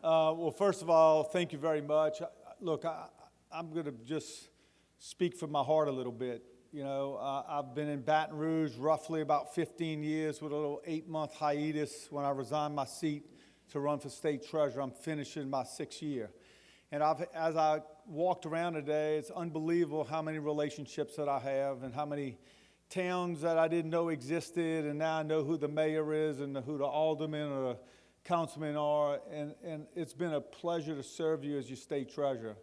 Well, first of all, thank you very much. Look, I'm going to just speak from my heart a little bit. You know, I've been in Baton Rouge roughly about 15 years with a little 8-month hiatus when I resigned my seat to run for state treasurer. I'm finishing my 6th year. And as I walked around today, it's unbelievable how many relationships that I have and how many towns that I didn't know existed, and now I know who the mayor is and who the aldermen or the councilmen are, and it's been a pleasure to serve you as your state treasurer.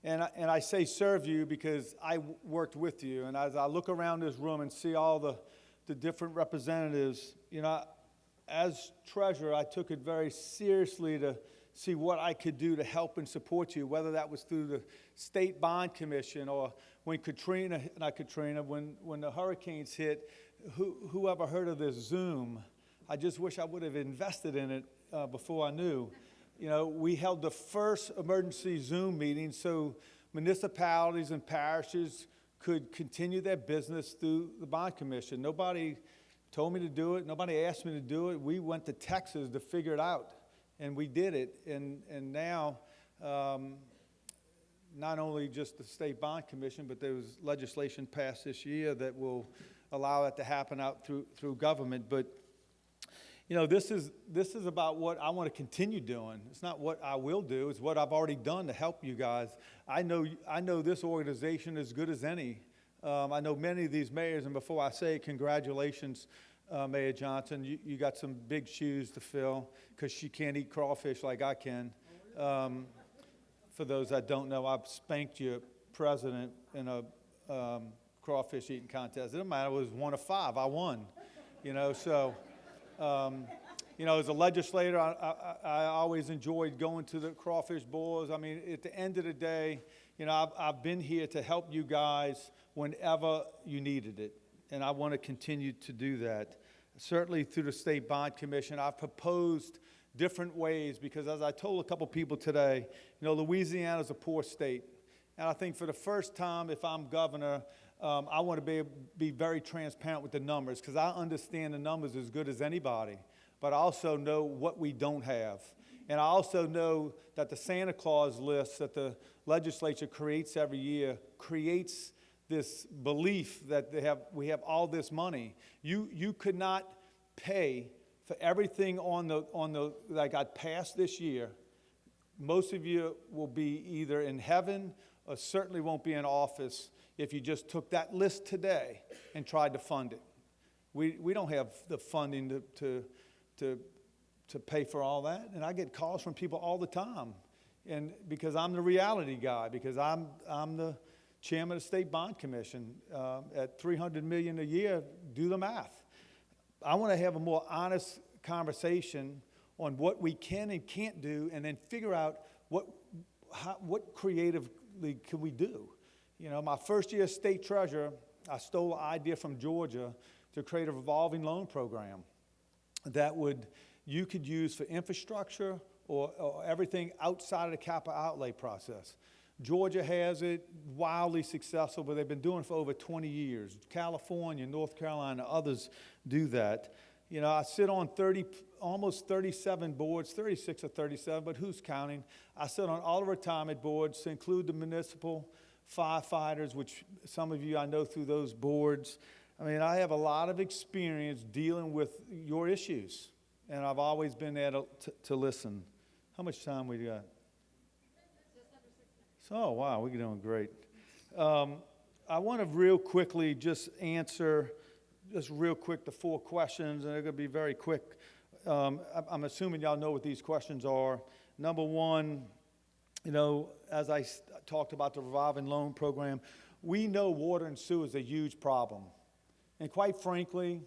And I say serve you because I worked with you, and as I look around this room and see all the different representatives, you know, as treasurer, I took it very seriously to see what I could do to help and support you, whether that was through the State Bond Commission or when when the hurricanes hit, who ever heard of this Zoom? I just wish I would have invested in it before I knew. You know, we held the first emergency Zoom meeting so municipalities and parishes could continue their business through the Bond Commission. Nobody told me to do it. Nobody asked me to do it. We went to Texas to figure it out, and we did it. And now, not only just the State Bond Commission, but there was legislation passed this year that will allow that to happen out through government. But you know, this is about what I want to continue doing. It's not what I will do. It's what I've already done to help you guys. I know this organization as good as any. I know many of these mayors, and before I say congratulations, Mayor Johnson, you got some big shoes to fill because she can't eat crawfish like I can. For those that don't know, I've spanked your president in a crawfish eating contest. It didn't matter. It was 1 of 5. I won. You know, so. You know, as a legislator, I always enjoyed going to the crawfish boils. I mean, at the end of the day, you know, I've been here to help you guys whenever you needed it, and I want to continue to do that. Certainly through the State Bond Commission, I've proposed different ways because, as I told a couple people today, you know, Louisiana is a poor state, and I think for the first time, if I'm governor, I want to be very transparent with the numbers because I understand the numbers as good as anybody, but I also know what we don't have. And I also know that the Santa Claus list that the legislature creates every year creates this belief that we have all this money. You could not pay for everything that got passed this year. Most of you will be either in heaven or certainly won't be in office if you just took that list today and tried to fund it. We don't have the funding to pay for all that, and I get calls from people all the time, and because I'm the reality guy, because I'm the chairman of the State Bond Commission at $300 million a year. Do the math. I want to have a more honest conversation on what we can and can't do, and then figure out what creatively can we do. You know, my first year as state treasurer, I stole an idea from Georgia to create a revolving loan program that you could use for infrastructure or everything outside of the capital outlay process. Georgia has it, wildly successful, but they've been doing it for over 20 years. California, North Carolina, others do that. You know, I sit on almost 37 boards, 36 or 37, but who's counting? I sit on all the retirement boards to include the municipal firefighters, which some of you I know through those boards. I mean, I have a lot of experience dealing with your issues, and I've always been there to listen. How much time we got? Oh, wow, we're doing great. I want to real quickly just answer, the 4 questions, and they're going to be very quick. I'm assuming y'all know what these questions are. Number 1, you know, as I talked about the revolving loan program, we know water and sewer is a huge problem. And quite frankly,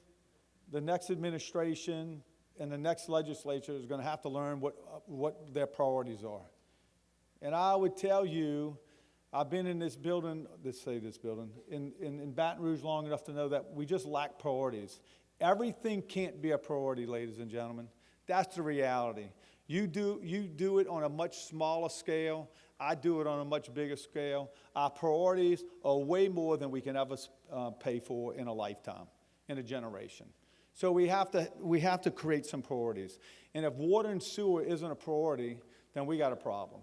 the next administration and the next legislature is going to have to learn what their priorities are. And I would tell you, I've been in this building, in Baton Rouge long enough to know that we just lack priorities. Everything can't be a priority, ladies and gentlemen. That's the reality. You do it on a much smaller scale. I do it on a much bigger scale. Our priorities are way more than we can ever pay for in a lifetime, in a generation. So we have to create some priorities. And if water and sewer isn't a priority, then we got a problem,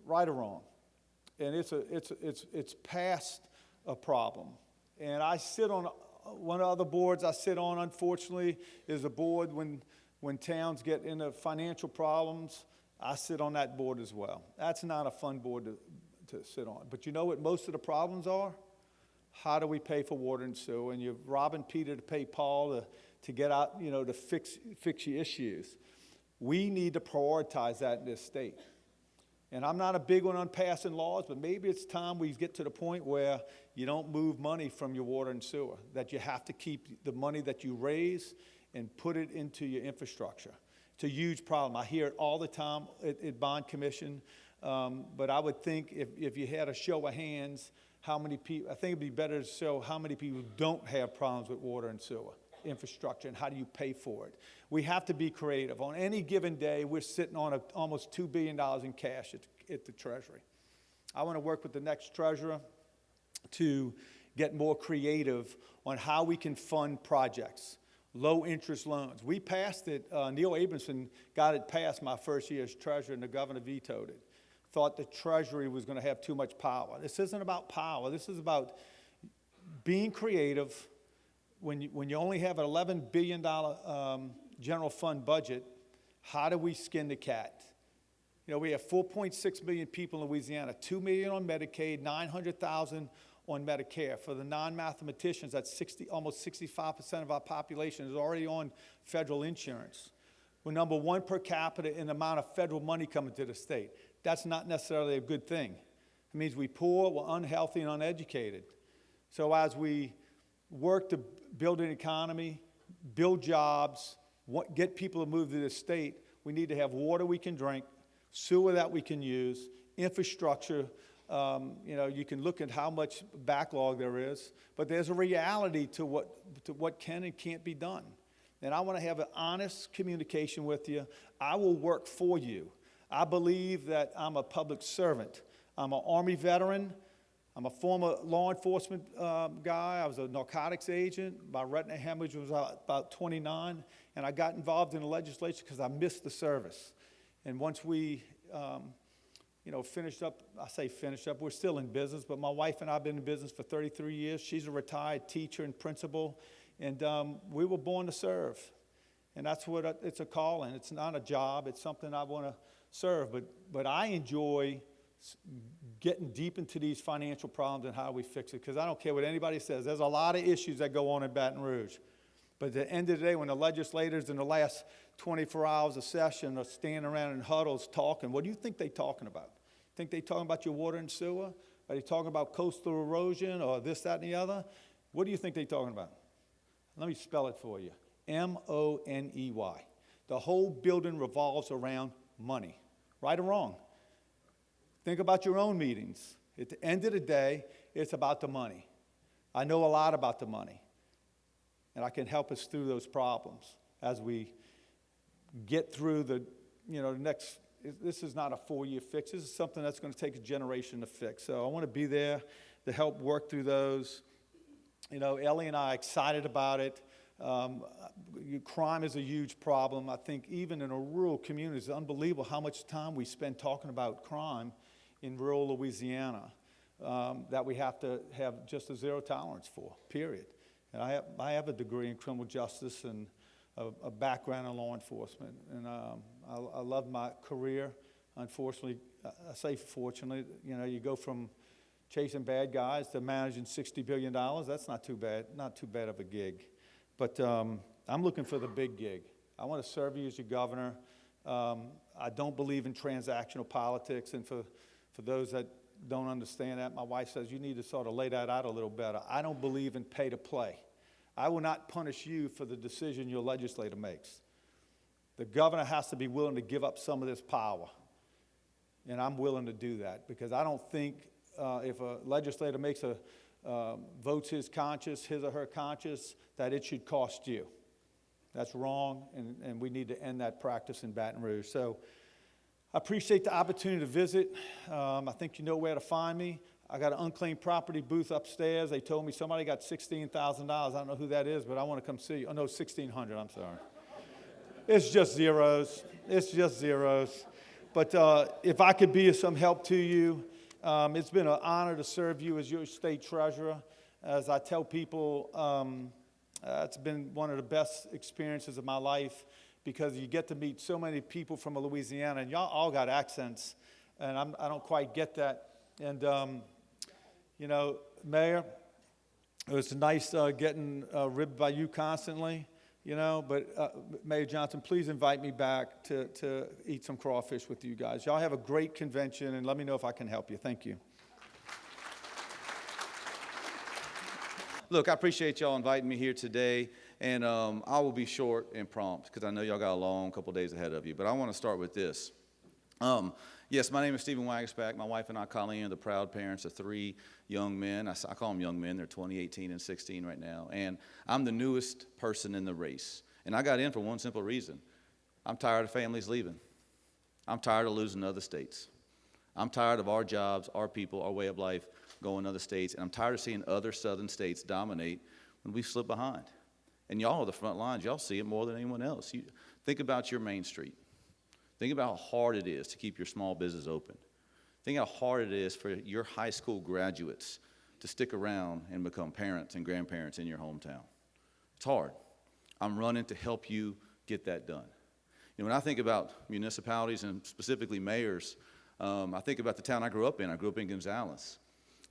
right or wrong. And it's past a problem. And I sit on one of the other boards I sit on, unfortunately, is a board when towns get into financial problems. I sit on that board as well. That's not a fun board to sit on. But you know what most of the problems are? How do we pay for water and sewer? And you're robbing Peter to pay Paul to get out, to fix your issues. We need to prioritize that in this state. And I'm not a big one on passing laws, but maybe it's time we get to the point where you don't move money from your water and sewer, that you have to keep the money that you raise and put it into your infrastructure. It's a huge problem. I hear it all the time at bond commission, but I would think if you had a show of hands, how many people, I think it'd be better to show how many people don't have problems with water and sewer infrastructure and how do you pay for it. We have to be creative. On any given day, we're sitting on almost $2 billion in cash at the Treasury. I want to work with the next treasurer to get more creative on how we can fund projects, low interest loans. We passed it, Neil Abramson got it passed my first year as treasurer and the governor vetoed it. Thought the Treasury was going to have too much power. This isn't about power. This is about being creative. When you only have an $11 billion general fund budget, how do we skin the cat? We have 4.6 million people in Louisiana, 2 million on Medicaid, 900,000 on Medicare. For the non-mathematicians, that's almost 65% of our population is already on federal insurance. We're number one per capita in the amount of federal money coming to the state. That's not necessarily a good thing. It means we're poor, we're unhealthy, and uneducated. So as we work to build an economy, build jobs, get people to move to the state, we need to have water we can drink, sewer that we can use, infrastructure. You can look at how much backlog there is, but there's a reality to what can and can't be done. And I want to have an honest communication with you. I will work for you. I believe that I'm a public servant. I'm an Army veteran. I'm a former law enforcement guy. I was a narcotics agent. My retina hemorrhage was about 29, and I got involved in the legislature because I missed the service. And once we, finished up, we're still in business, but my wife and I have been in business for 33 years. She's a retired teacher and principal, and we were born to serve. And that's what it's a calling. It's not a job. It's something I want to serve. But I enjoy getting deep into these financial problems and how we fix it, because I don't care what anybody says. There's a lot of issues that go on in Baton Rouge. But at the end of the day, when the legislators in the last 24 hours of session are standing around in huddles talking, what do you think they're talking about? Think they're talking about your water and sewer? Are they talking about coastal erosion or this, that, and the other? What do you think they're talking about? Let me spell it for you. M-O-N-E-Y. The whole building revolves around money. Right or wrong? Think about your own meetings. At the end of the day, it's about the money. I know a lot about the money, and I can help us through those problems as we get through the next. This is not a 4-year fix. This is something that's going to take a generation to fix. So I want to be there to help work through those. Ellie and I are excited about it. Crime is a huge problem. I think even in a rural community, it's unbelievable how much time we spend talking about crime in rural Louisiana that we have to have just a zero tolerance for, period. And I have a degree in criminal justice and a background in law enforcement. And I love my career. Unfortunately, I say fortunately, you go from chasing bad guys to managing $60 billion. That's not too bad of a gig. But I'm looking for the big gig. I want to serve you as your governor. I don't believe in transactional politics. And for those that don't understand that, my wife says you need to sort of lay that out a little better. I don't believe in pay to play. I will not punish you for the decision your legislator makes. The governor has to be willing to give up some of this power. And I'm willing to do that because I don't think if a legislator makes votes his or her conscience, that it should cost you. That's wrong, and we need to end that practice in Baton Rouge. So I appreciate the opportunity to visit. I think you know where to find me. I got an unclaimed property booth upstairs. They told me somebody got $16,000. I don't know who that is, but I want to come see you. Oh, no, 1,600, I'm sorry. It's just zeros. It's just zeros. But if I could be of some help to you, it's been an honor to serve you as your state treasurer. As I tell people, it's been one of the best experiences of my life because you get to meet so many people from Louisiana, and y'all all got accents, and I don't quite get that. And, you know, Mayor, it was nice getting ribbed by you constantly, you know, but Mayor Johnson, please invite me back to eat some crawfish with you guys. Y'all have a great convention, and let me know if I can help you. Thank you. Look, I appreciate y'all inviting me here today, and I will be short and prompt because I know y'all got a long couple days ahead of you, but I want to start with this. Yes, my name is Stephen Wagasback. My wife and I, Colleen, are the proud parents of 3 young men. I call them young men. They're 20, 18, and 16 right now, and I'm the newest person in the race, and I got in for one simple reason. I'm tired of families leaving. I'm tired of losing to other states. I'm tired of our jobs, our people, our way of life going to other states, and I'm tired of seeing other southern states dominate when we slip behind. And y'all are the front lines. Y'all see it more than anyone else. You think about your Main Street. Think about how hard it is to keep your small business open. Think how hard it is for your high school graduates to stick around and become parents and grandparents in your hometown. It's hard. I'm running to help you get that done. You know, when I think about municipalities and specifically mayors, I think about the town I grew up in. I grew up in Gonzales.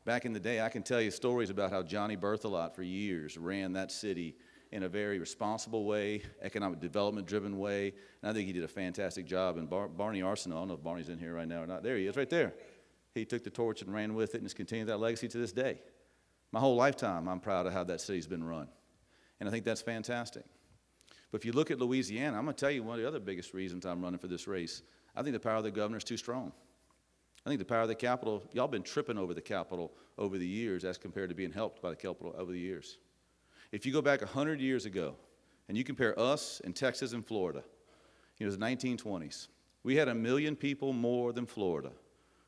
Back in the day, I can tell you stories about how Johnny Berthelot for years ran that city in a very responsible way, economic development-driven way, and I think he did a fantastic job. And Barney Arsenault, I don't know if Barney's in here right now or not. There he is, right there. He took the torch and ran with it and has continued that legacy to this day. My whole lifetime, I'm proud of how that city's been run, and I think that's fantastic. But if you look at Louisiana, I'm going to tell you one of the other biggest reasons I'm running for this race. I think the power of the governor is too strong. I think the power of the Capitol, y'all been tripping over the Capitol over the years as compared to being helped by the Capitol over the years. If you go back 100 years ago and you compare us and Texas and Florida, it was the 1920s. We had 1 million people more than Florida.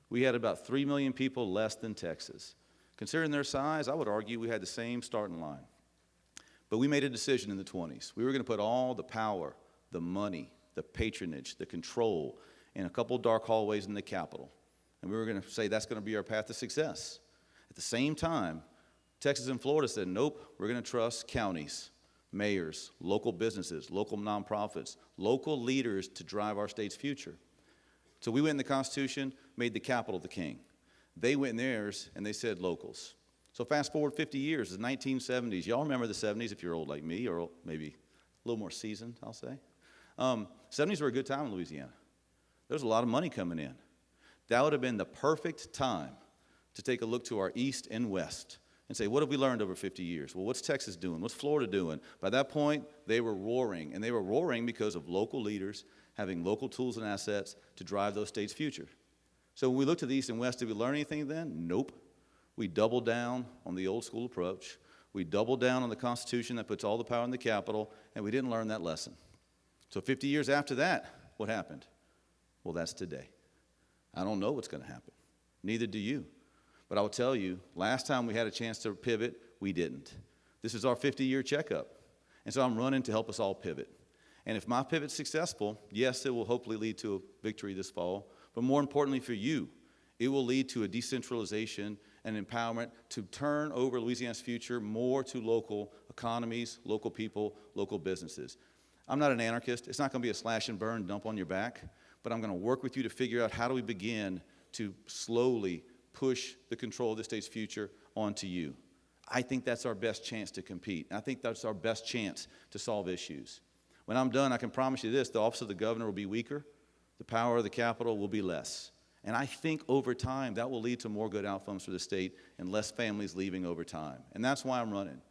We had about 3 million people less than Texas. Considering their size, I would argue we had the same starting line. But we made a decision in the 20s. We were going to put all the power, the money, the patronage, the control in a couple dark hallways in the Capitol. And we were going to say that's going to be our path to success. At the same time, Texas and Florida said, nope, we're going to trust counties, mayors, local businesses, local nonprofits, local leaders to drive our state's future. So we went in the Constitution, made the capital the king. They went in theirs, and they said locals. So fast forward 50 years, the 1970s. Y'all remember the 70s if you're old like me, or maybe a little more seasoned, I'll say. 70s were a good time in Louisiana. There was a lot of money coming in. That would have been the perfect time to take a look to our east and west and say, what have we learned over 50 years? Well, what's Texas doing? What's Florida doing? By that point, they were roaring, and they were roaring because of local leaders having local tools and assets to drive those states' future. So when we looked to the east and west, did we learn anything then? Nope. We doubled down on the old school approach. We doubled down on the Constitution that puts all the power in the Capitol, and we didn't learn that lesson. So 50 years after that, what happened? Well, that's today. I don't know what's going to happen. Neither do you. But I will tell you, last time we had a chance to pivot, we didn't. This is our 50-year checkup. And so I'm running to help us all pivot. And if my pivot's successful, yes, it will hopefully lead to a victory this fall. But more importantly for you, it will lead to a decentralization and empowerment to turn over Louisiana's future more to local economies, local people, local businesses. I'm not an anarchist. It's not going to be a slash and burn, dump on your back. But I'm going to work with you to figure out how do we begin to slowly push the control of the state's future onto you. I think that's our best chance to compete. I think that's our best chance to solve issues. When I'm done, I can promise you this, the office of the governor will be weaker, the power of the Capitol will be less. And I think over time that will lead to more good outcomes for the state and less families leaving over time. And that's why I'm running.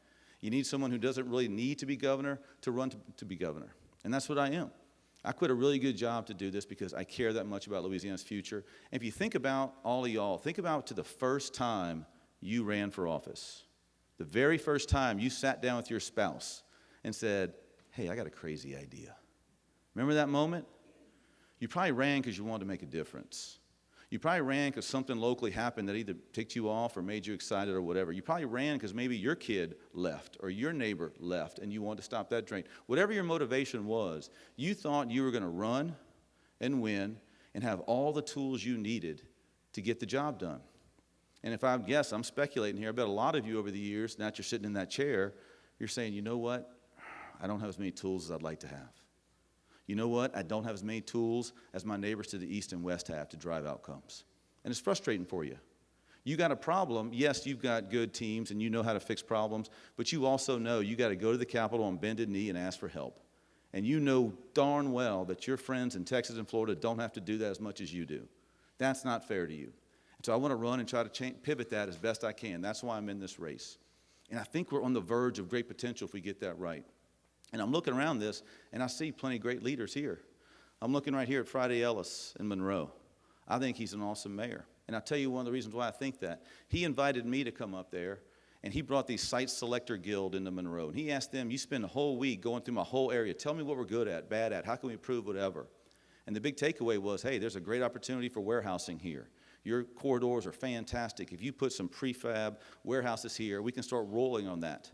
You need someone who doesn't really need to be governor to run to be governor. And that's what I am. I quit a really good job to do this because I care that much about Louisiana's future. And if you think about all of y'all, think about to the first time you ran for office. The very first time you sat down with your spouse and said, hey, I got a crazy idea. Remember that moment? You probably ran because you wanted to make a difference. You probably ran because something locally happened that either ticked you off or made you excited or whatever. You probably ran because maybe your kid left or your neighbor left and you wanted to stop that train. Whatever your motivation was, you thought you were going to run and win, and have all the tools you needed to get the job done. And if I'm speculating here, I bet a lot of you over the years, now that you're sitting in that chair, you're saying, you know what? I don't have as many tools as I'd like to have. You know what? I don't have as many tools as my neighbors to the east and west have to drive outcomes. And it's frustrating for you. You got a problem. Yes, you've got good teams and you know how to fix problems, but you also know you got to go to the Capitol on bended knee and ask for help. And you know darn well that your friends in Texas and Florida don't have to do that as much as you do. That's not fair to you. And so I want to run and try to pivot that as best I can. That's why I'm in this race. And I think we're on the verge of great potential if we get that right. And I'm looking around this, and I see plenty of great leaders here. I'm looking right here at Friday Ellis in Monroe. I think he's an awesome mayor. And I'll tell you one of the reasons why I think that. He invited me to come up there, and he brought the Site Selector Guild into Monroe. And he asked them, you spend a whole week going through my whole area. Tell me what we're good at, bad at. How can we improve whatever? And the big takeaway was, hey, there's a great opportunity for warehousing here. Your corridors are fantastic. If you put some prefab warehouses here, we can start rolling on that.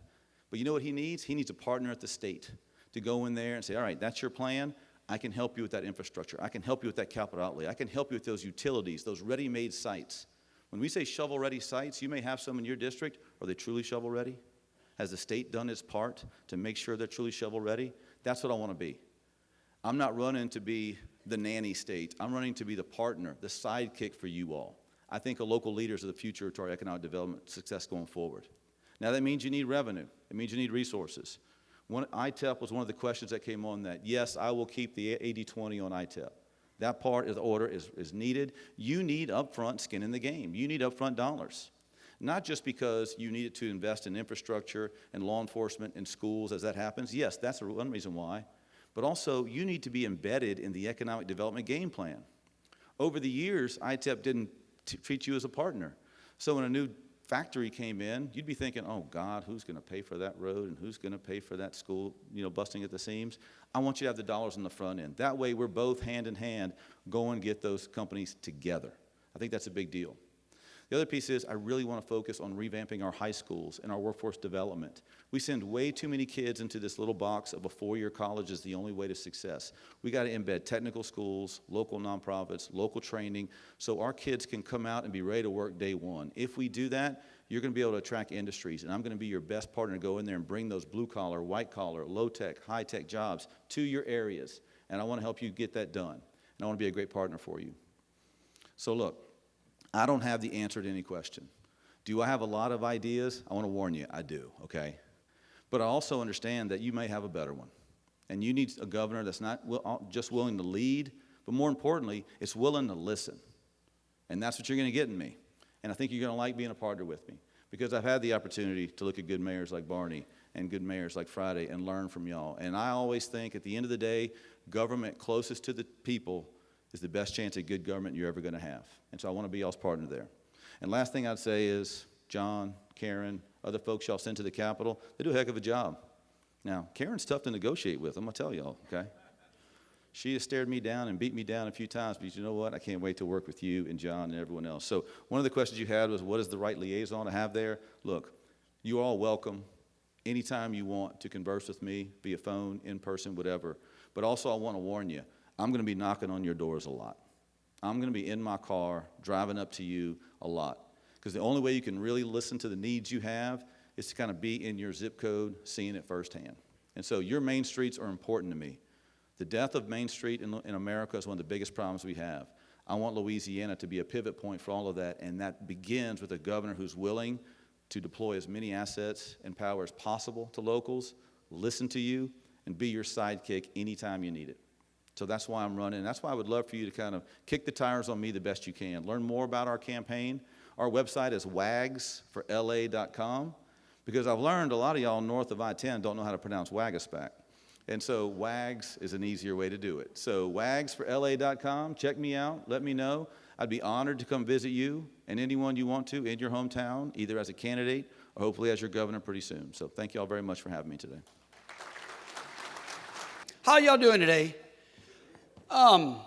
But you know what he needs? He needs a partner at the state to go in there and say, all right, that's your plan. I can help you with that infrastructure. I can help you with that capital outlay. I can help you with those utilities, those ready-made sites. When we say shovel-ready sites, you may have some in your district. Are they truly shovel-ready? Has the state done its part to make sure they're truly shovel-ready? That's what I want to be. I'm not running to be the nanny state. I'm running to be the partner, the sidekick for you all. I think the local leaders are the future to our economic development success going forward. Now, that means you need revenue. It means you need resources. ITEP was one of the questions that came on that. Yes, I will keep the 80-20 on ITEP. That part of the order is needed. You need upfront skin in the game. You need upfront dollars. Not just because you need it to invest in infrastructure and law enforcement and schools as that happens. Yes, that's one reason why. But also, you need to be embedded in the economic development game plan. Over the years, ITEP didn't treat you as a partner. So when a new factory came in, you'd be thinking, oh God, who's going to pay for that road and who's going to pay for that school, busting at the seams? I want you to have the dollars on the front end. That way we're both hand in hand go and get those companies together. I think that's a big deal. The other piece is I really want to focus on revamping our high schools and our workforce development. We send way too many kids into this little box of a four-year college is the only way to success. We got to embed technical schools, local nonprofits, local training, so our kids can come out and be ready to work day one. If we do that, you're going to be able to attract industries, and I'm going to be your best partner to go in there and bring those blue-collar, white-collar, low-tech, high-tech jobs to your areas, and I want to help you get that done, and I want to be a great partner for you. So look, I don't have the answer to any question. Do I have a lot of ideas? I want to warn you, I do, okay? But I also understand that you may have a better one. And you need a governor that's not just willing to lead, but more importantly, it's willing to listen. And that's what you're going to get in me. And I think you're going to like being a partner with me because I've had the opportunity to look at good mayors like Barney and good mayors like Friday and learn from y'all. And I always think at the end of the day, government closest to the people is the best chance at good government you're ever going to have. And so I want to be y'all's partner there. And last thing I'd say is, John, Karen, other folks y'all send to the Capitol, they do a heck of a job. Now, Karen's tough to negotiate with, I'm going to tell y'all, okay? She has stared me down and beat me down a few times, but you know what? I can't wait to work with you and John and everyone else. So one of the questions you had was, what is the right liaison to have there? Look, you're all welcome anytime you want to converse with me, via phone, in person, whatever. But also I want to warn you, I'm going to be knocking on your doors a lot. I'm going to be in my car, driving up to you a lot. Because the only way you can really listen to the needs you have is to kind of be in your zip code, seeing it firsthand. And so your main streets are important to me. The death of Main Street in America is one of the biggest problems we have. I want Louisiana to be a pivot point for all of that, and that begins with a governor who's willing to deploy as many assets and power as possible to locals, listen to you, and be your sidekick anytime you need it. So that's why I'm running. That's why I would love for you to kind of kick the tires on me the best you can. Learn more about our campaign. Our website is wagsforla.com because I've learned a lot of y'all north of I-10 don't know how to pronounce Wagaspack. And so WAGS is an easier way to do it. So wagsforla.com, check me out, let me know. I'd be honored to come visit you and anyone you want to in your hometown, either as a candidate or hopefully as your governor pretty soon. So thank you all very much for having me today. How y'all doing today? I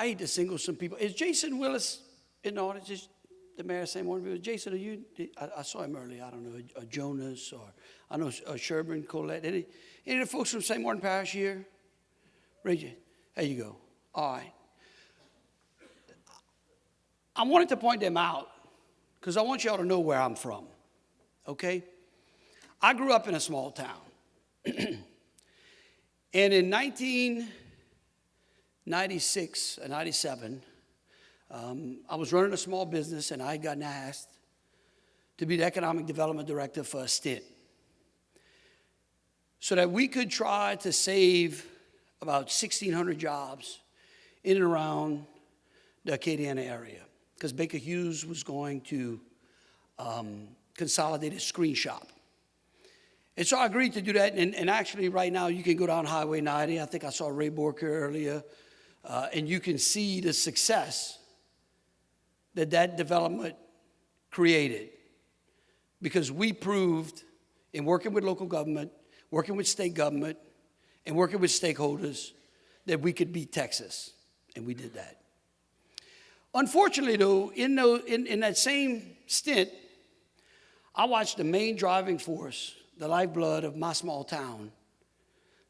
hate to single some people. Is Jason Willis in the audience? Is the mayor of St. Martinville? Jason, are you? I saw him earlier. I don't know, Jonas or I know Sherburne, Colette. Any of the folks from St. Martin Parish here? Raise your. There you go. All right. I wanted to point them out because I want y'all to know where I'm from, okay? I grew up in a small town. And in 1996 or 97, I was running a small business, and I had gotten asked to be the economic development director for a stint so that we could try to save about 1,600 jobs in and around the Acadiana area, because Baker Hughes was going to consolidate a screen shop. And so I agreed to do that, and actually right now you can go down Highway 90. I think I saw Ray Borker earlier, and you can see the success that development created, because we proved in working with local government, working with state government, and working with stakeholders that we could beat Texas, and we did that. Unfortunately, though, in that same stint, I watched the main driving force, the lifeblood of my small town,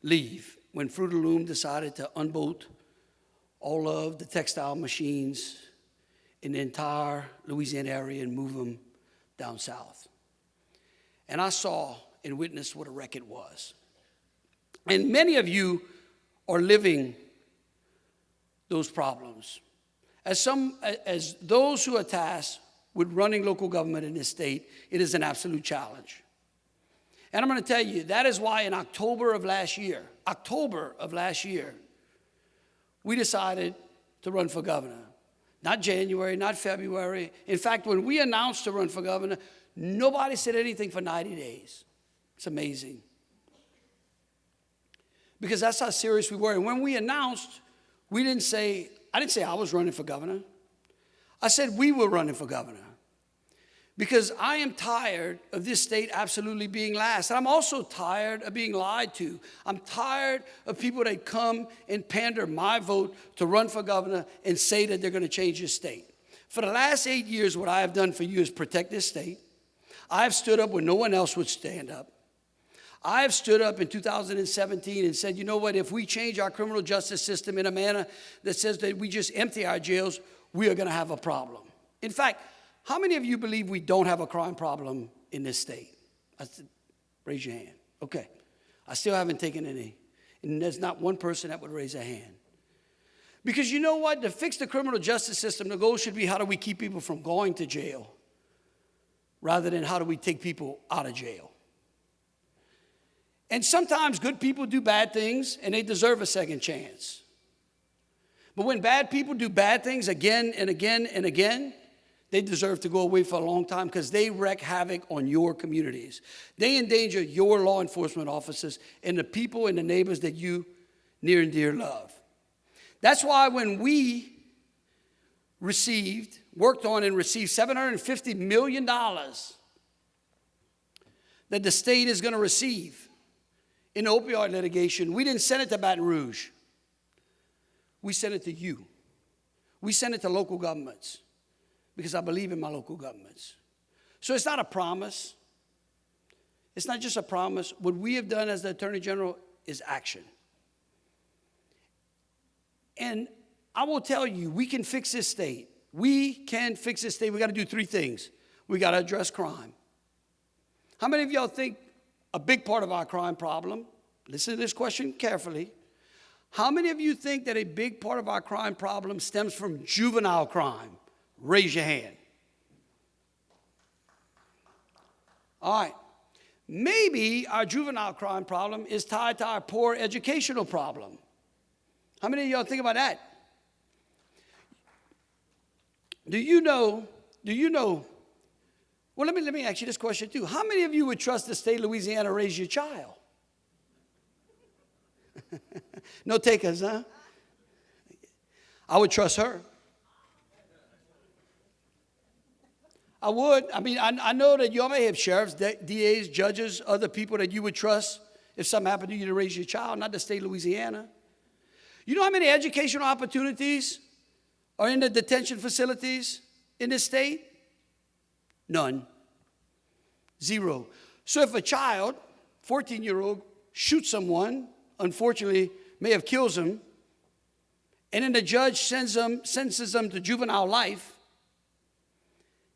leave when Fruit of the Loom decided to unbolt all of the textile machines in the entire Louisiana area and move them down south. And I saw and witnessed what a wreck it was. And many of you are living those problems. As those who are tasked with running local government in this state, it is an absolute challenge. And I'm going to tell you, that is why in October of last year, we decided to run for governor. Not January, not February. In fact, when we announced to run for governor, nobody said anything for 90 days. It's amazing. Because that's how serious we were. And when we announced, I didn't say I was running for governor. I said we were running for governor. Because I am tired of this state absolutely being last. And I'm also tired of being lied to. I'm tired of people that come and pander my vote to run for governor and say that they're going to change this state. For the last 8 years, what I have done for you is protect this state. I have stood up when no one else would stand up. I have stood up in 2017 and said, you know what, if we change our criminal justice system in a manner that says that we just empty our jails, we are going to have a problem. In fact, how many of you believe we don't have a crime problem in this state? Raise your hand. Okay. I still haven't taken any. And there's not one person that would raise a hand. Because you know what? To fix the criminal justice system, the goal should be how do we keep people from going to jail rather than how do we take people out of jail. And sometimes good people do bad things and they deserve a second chance. But when bad people do bad things again and again and again, they deserve to go away for a long time because they wreak havoc on your communities. They endanger your law enforcement officers and the people and the neighbors that you near and dear love. That's why when we worked on and received $750 million that the state is going to receive in opioid litigation, we didn't send it to Baton Rouge. We sent it to you. We sent it to local governments, because I believe in my local governments. So it's not a promise. It's not just a promise. What we have done as the Attorney General is action. And I will tell you, we can fix this state. We can fix this state. We got to do three things. We got to address crime. How many of y'all think a big part of our crime problem, listen to this question carefully, how many of you think that a big part of our crime problem stems from juvenile crime? Raise your hand. All right. Maybe our juvenile crime problem is tied to our poor educational problem. How many of y'all think about that? Do you know, well, let me ask you this question too. How many of you would trust the state of Louisiana to raise your child? No takers, huh? I would trust her. I would. I mean, I know that y'all may have sheriffs, DAs, judges, other people that you would trust if something happened to you to raise your child, not the state of Louisiana. You know how many educational opportunities are in the detention facilities in this state? None. Zero. So if a child, 14-year-old, shoots someone, unfortunately may have killed him, and then the judge sentences them to juvenile life,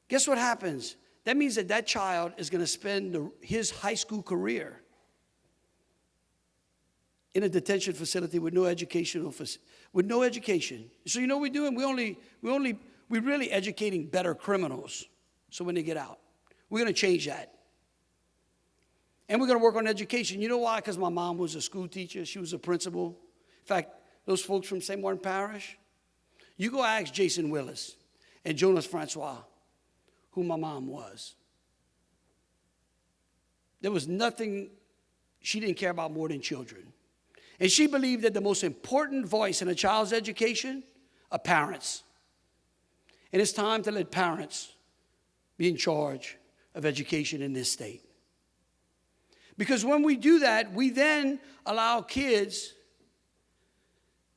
guess what happens? That means that that child is going to spend his high school career in a detention facility with no education. So you know what we're doing? We're really educating better criminals. So when they get out, we're going to change that. And we're going to work on education. You know why? Because my mom was a school teacher. She was a principal. In fact, those folks from St. Martin Parish, you go ask Jason Willis and Jonas Francois who my mom was. There was nothing she didn't care about more than children. And she believed that the most important voice in a child's education are parents. And it's time to let parents be in charge of education in this state. Because when we do that, we then allow kids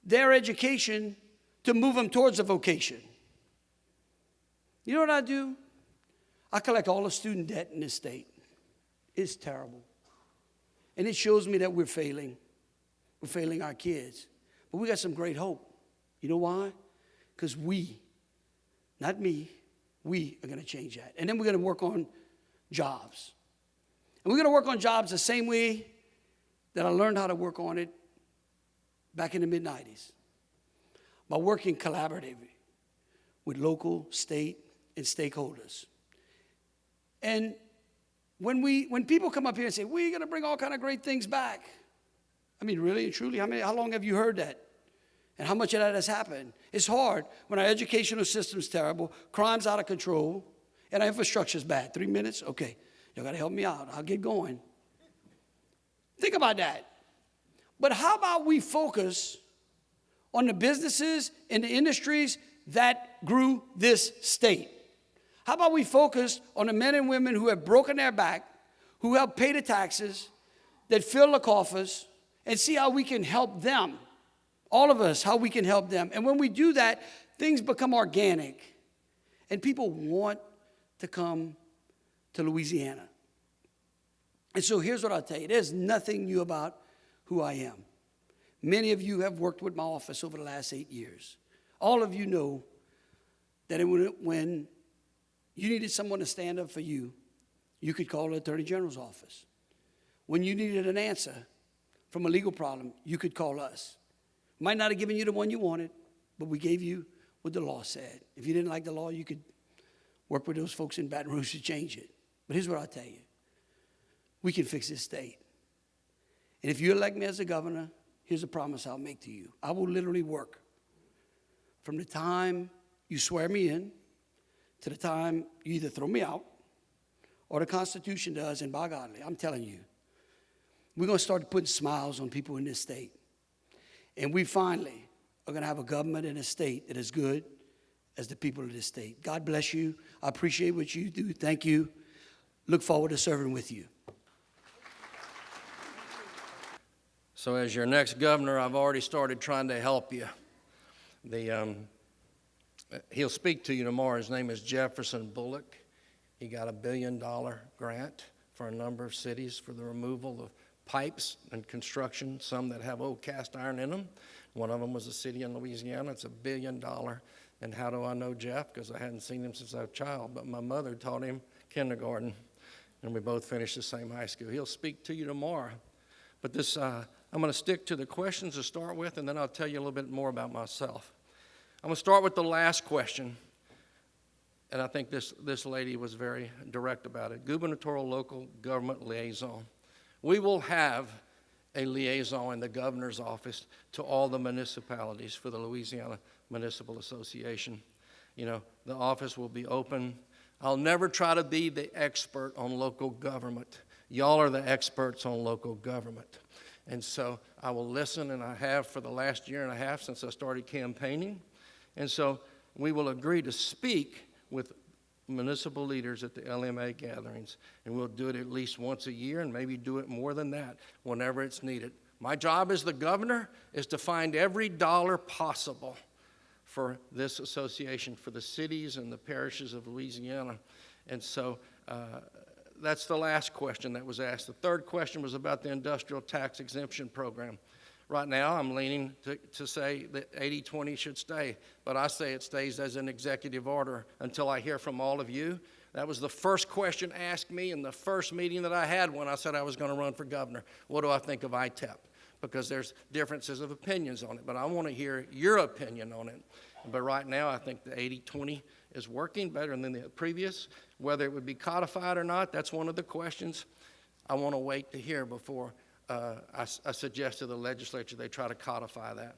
their education to move them towards a vocation. You know what I do? I collect all the student debt in this state. It's terrible. And it shows me that we're failing. We're failing our kids. But we got some great hope. You know why? Because we, not me, we are going to change that. And then we're going to work on jobs. And we're going to work on jobs the same way that I learned how to work on it back in the mid-90s. By working collaboratively with local, state, and stakeholders. And when people come up here and say, we're going to bring all kind of great things back. I mean, really and truly, how long have you heard that? And how much of that has happened? It's hard when our educational system's terrible, crime's out of control, and our infrastructure's bad. 3 minutes? Okay. Y'all got to help me out. I'll get going. Think about that. But how about we focus on the businesses and the industries that grew this state? How about we focus on the men and women who have broken their back, who help pay the taxes, that fill the coffers, and see how we can help them, all of us, how we can help them. And when we do that, things become organic, and people want to come to Louisiana. And so here's what I'll tell you. There's nothing new about who I am. Many of you have worked with my office over the last 8 years. All of you know that when you needed someone to stand up for you, you could call the Attorney General's office. When you needed an answer from a legal problem, you could call us. Might not have given you the one you wanted, but we gave you what the law said. If you didn't like the law, you could work with those folks in Baton Rouge to change it. But here's what I'll tell you. We can fix this state. And if you elect me as a governor, here's a promise I'll make to you. I will literally work from the time you swear me in to the time you either throw me out or the Constitution does, and by God, I'm telling you, we're going to start putting smiles on people in this state. And we finally are going to have a government and a state that is good as the people of this state. God bless you. I appreciate what you do. Thank you. Look forward to serving with you. So as your next governor, I've already started trying to help you. He'll speak to you tomorrow. His name is Jefferson Bullock. He got $1 billion grant for a number of cities for the removal of pipes and construction, some that have old cast iron in them. One of them was a city in Louisiana. It's $1 billion. And how do I know Jeff? Because I hadn't seen him since I was a child, but my mother taught him kindergarten, and we both finished the same high school. He'll speak to you tomorrow. But this, I'm going to stick to the questions to start with, and then I'll tell you a little bit more about myself. I'm going to start with the last question, and I think this lady was very direct about it. Gubernatorial local government liaison. We will have a liaison in the governor's office to all the municipalities for the Louisiana Municipal Association. You know, the office will be open. I'll never try to be the expert on local government. Y'all are the experts on local government. And so I will listen, and I have for the last year and a half since I started campaigning. And so we will agree to speak with municipal leaders at the LMA gatherings, and we'll do it at least once a year and maybe do it more than that whenever it's needed. My job as the governor is to find every dollar possible for this association, for the cities and the parishes of Louisiana. And so that's the last question that was asked. The third question was about the industrial tax exemption program. Right now, I'm leaning to say that 80-20 should stay, but I say it stays as an executive order until I hear from all of you. That was the first question asked me in the first meeting that I had when I said I was going to run for governor. What do I think of ITEP? Because there's differences of opinions on it, but I want to hear your opinion on it. But right now, I think the 80-20 is working better than the previous. Whether it would be codified or not, that's one of the questions I want to wait to hear before I suggest to the legislature they try to codify that.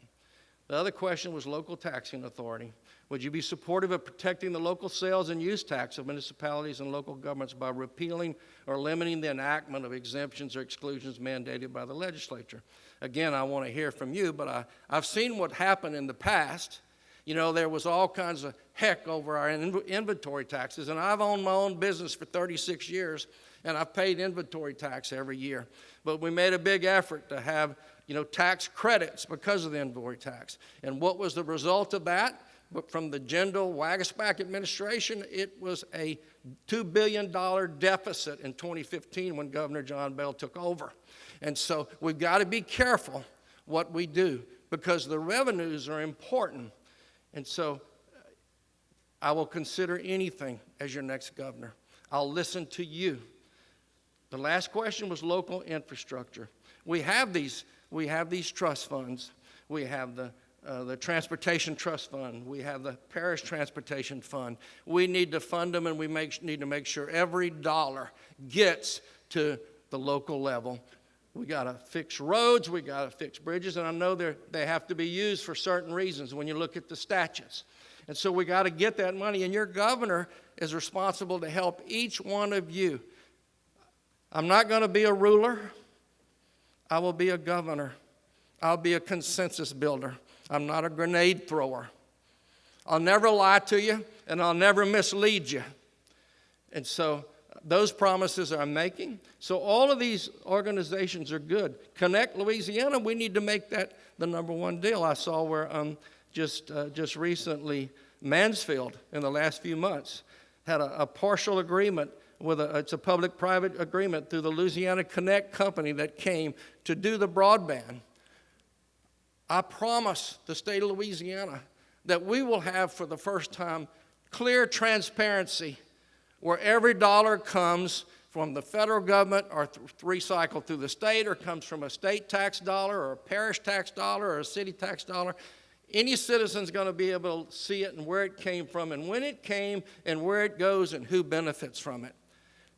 The other question was local taxing authority. Would you be supportive of protecting the local sales and use tax of municipalities and local governments by repealing or limiting the enactment of exemptions or exclusions mandated by the legislature? Again, I want to hear from you, but I've seen what happened in the past. You know, there was all kinds of heck over our inventory taxes, and I've owned my own business for 36 years, and I've paid inventory tax every year. But we made a big effort to have, tax credits because of the inventory tax. And what was the result of that? But from the Jindal-Wagasback administration, it was a $2 billion deficit in 2015 when Governor John Bell took over. And so we've got to be careful what we do because the revenues are important. And so I will consider anything as your next governor. I'll listen to you. The last question was local infrastructure. We have these trust funds. We have the Transportation Trust Fund. We have the Parish Transportation Fund. We need to fund them, and we need to make sure every dollar gets to the local level. We got to fix roads. We got to fix bridges, and I know they have to be used for certain reasons when you look at the statutes. And so we got to get that money, and your governor is responsible to help each one of you. I'm not going to be a ruler. I will be a governor. I'll be a consensus builder. I'm not a grenade thrower. I'll never lie to you, and I'll never mislead you. And so those promises I'm making. So all of these organizations are good. Connect Louisiana, we need to make that the number one deal. I saw where just recently Mansfield in the last few months had a partial agreement with it's a public-private agreement through the Louisiana Connect company that came to do the broadband. I promise the state of Louisiana that we will have for the first time clear transparency where every dollar comes from the federal government or recycled through the state or comes from a state tax dollar or a parish tax dollar or a city tax dollar. Any citizen's going to be able to see it and where it came from and when it came and where it goes and who benefits from it.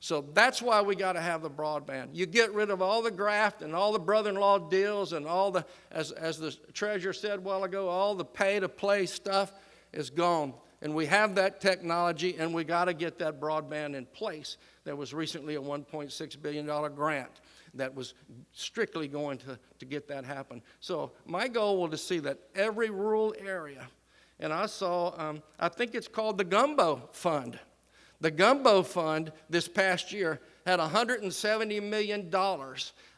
So that's why we got to have the broadband. You get rid of all the graft and all the brother-in-law deals and all the, as the treasurer said a while ago, all the pay-to-play stuff is gone. And we have that technology, and we got to get that broadband in place. There was recently a $1.6 billion grant that was strictly going to get that happen. So my goal was to see that every rural area, and I saw, I think it's called the Gumbo Fund. The Gumbo Fund this past year had $170 million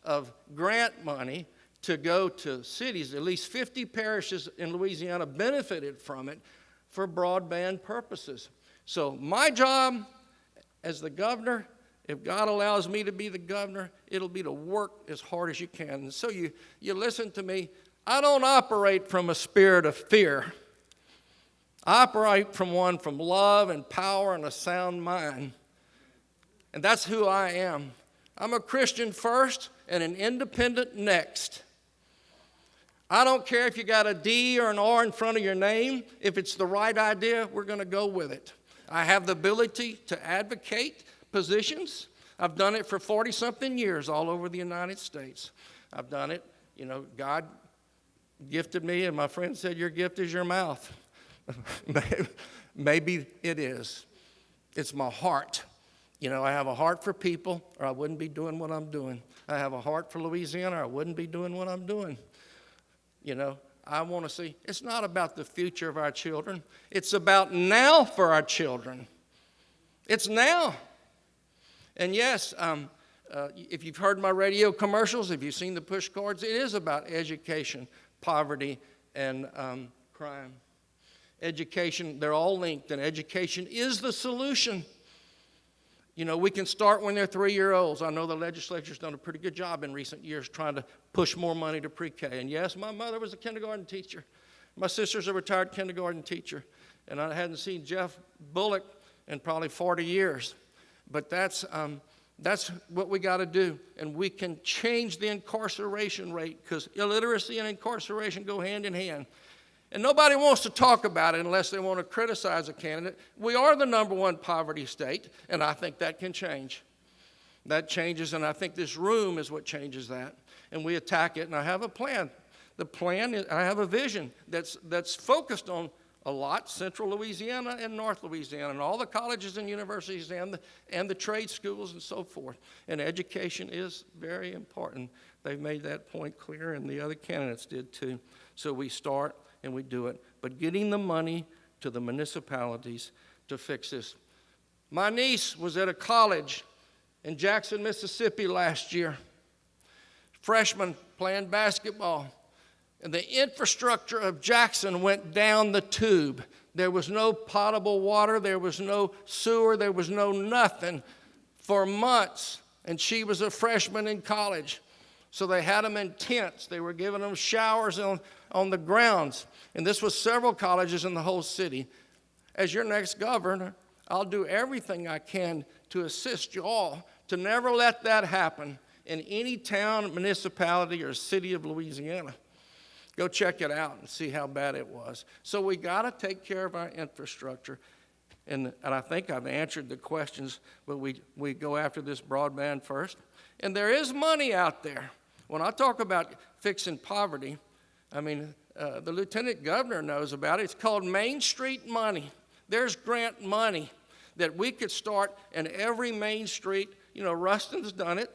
of grant money to go to cities. At least 50 parishes in Louisiana benefited from it for broadband purposes. So my job as the governor, if God allows me to be the governor, it'll be to work as hard as you can. And so you listen to me. I don't operate from a spirit of fear. I operate from love and power and a sound mind. And that's who I am. I'm a Christian first and an independent next. I don't care if you got a D or an R in front of your name. If it's the right idea, we're going to go with it. I have the ability to advocate positions. I've done it for 40-something years all over the United States. I've done it. God gifted me, and my friend said, your gift is your mouth. Maybe it is. It's my heart. I have a heart for people, or I wouldn't be doing what I'm doing. I have a heart for Louisiana, or I wouldn't be doing what I'm doing. I want to see, it's not about the future of our children. It's about now for our children. It's now. And yes, if you've heard my radio commercials, if you've seen the push cards, it is about education, poverty, and crime. Education, they're all linked, and education is the solution. You know, we can start when they're 3-year-olds. I know the legislature's done a pretty good job in recent years trying to push more money to pre-K. And yes, my mother was a kindergarten teacher. My sister's a retired kindergarten teacher. And I hadn't seen Jeff Bullock in probably 40 years. But that's what we got to do. And we can change the incarceration rate, because illiteracy and incarceration go hand in hand. And nobody wants to talk about it unless they want to criticize a candidate. We are the #1 poverty state, and I think that can change. That changes, and I think this room is what changes that. And we attack it, and I have a plan. The plan is, I have a vision that's focused on a lot, Central Louisiana and North Louisiana, and all the colleges and universities and the trade schools and so forth. And education is very important. They've made that point clear, and the other candidates did too. So we start and we do it. But getting the money to the municipalities to fix this. My niece was at a college in Jackson, Mississippi last year. Freshman playing basketball. And the infrastructure of Jackson went down the tube. There was no potable water, there was no sewer, there was no nothing for months. And she was a freshman in college. So they had them in tents. They were giving them showers on the grounds. And this was several colleges in the whole city. As your next governor, I'll do everything I can to assist you all to never let that happen in any town, municipality, or city of Louisiana. Go check it out and see how bad it was. So we got to take care of our infrastructure. And I think I've answered the questions, but we go after this broadband first. And there is money out there. When I talk about fixing poverty, I mean, the lieutenant governor knows about it. It's called Main Street money. There's grant money that we could start in every main street. You know, Ruston's done it.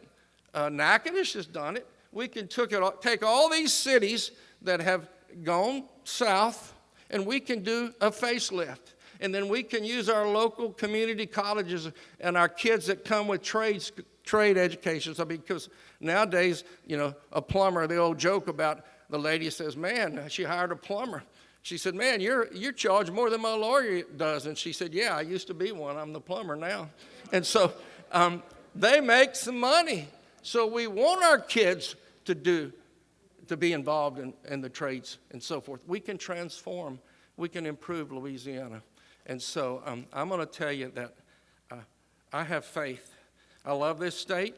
Natchitoches has done it. We can take all these cities that have gone south, and we can do a facelift. And then we can use our local community colleges and our kids that come with trade educations. I mean, because nowadays, you know, a plumber, the old joke about the lady says, man, she hired a plumber. She said, man, you charge more than my lawyer does. And she said, yeah, I used to be one. I'm the plumber now. And so they make some money. So we want our kids to be involved in the trades and so forth. We can transform. We can improve Louisiana. And so I'm going to tell you that I have faith. I love this state.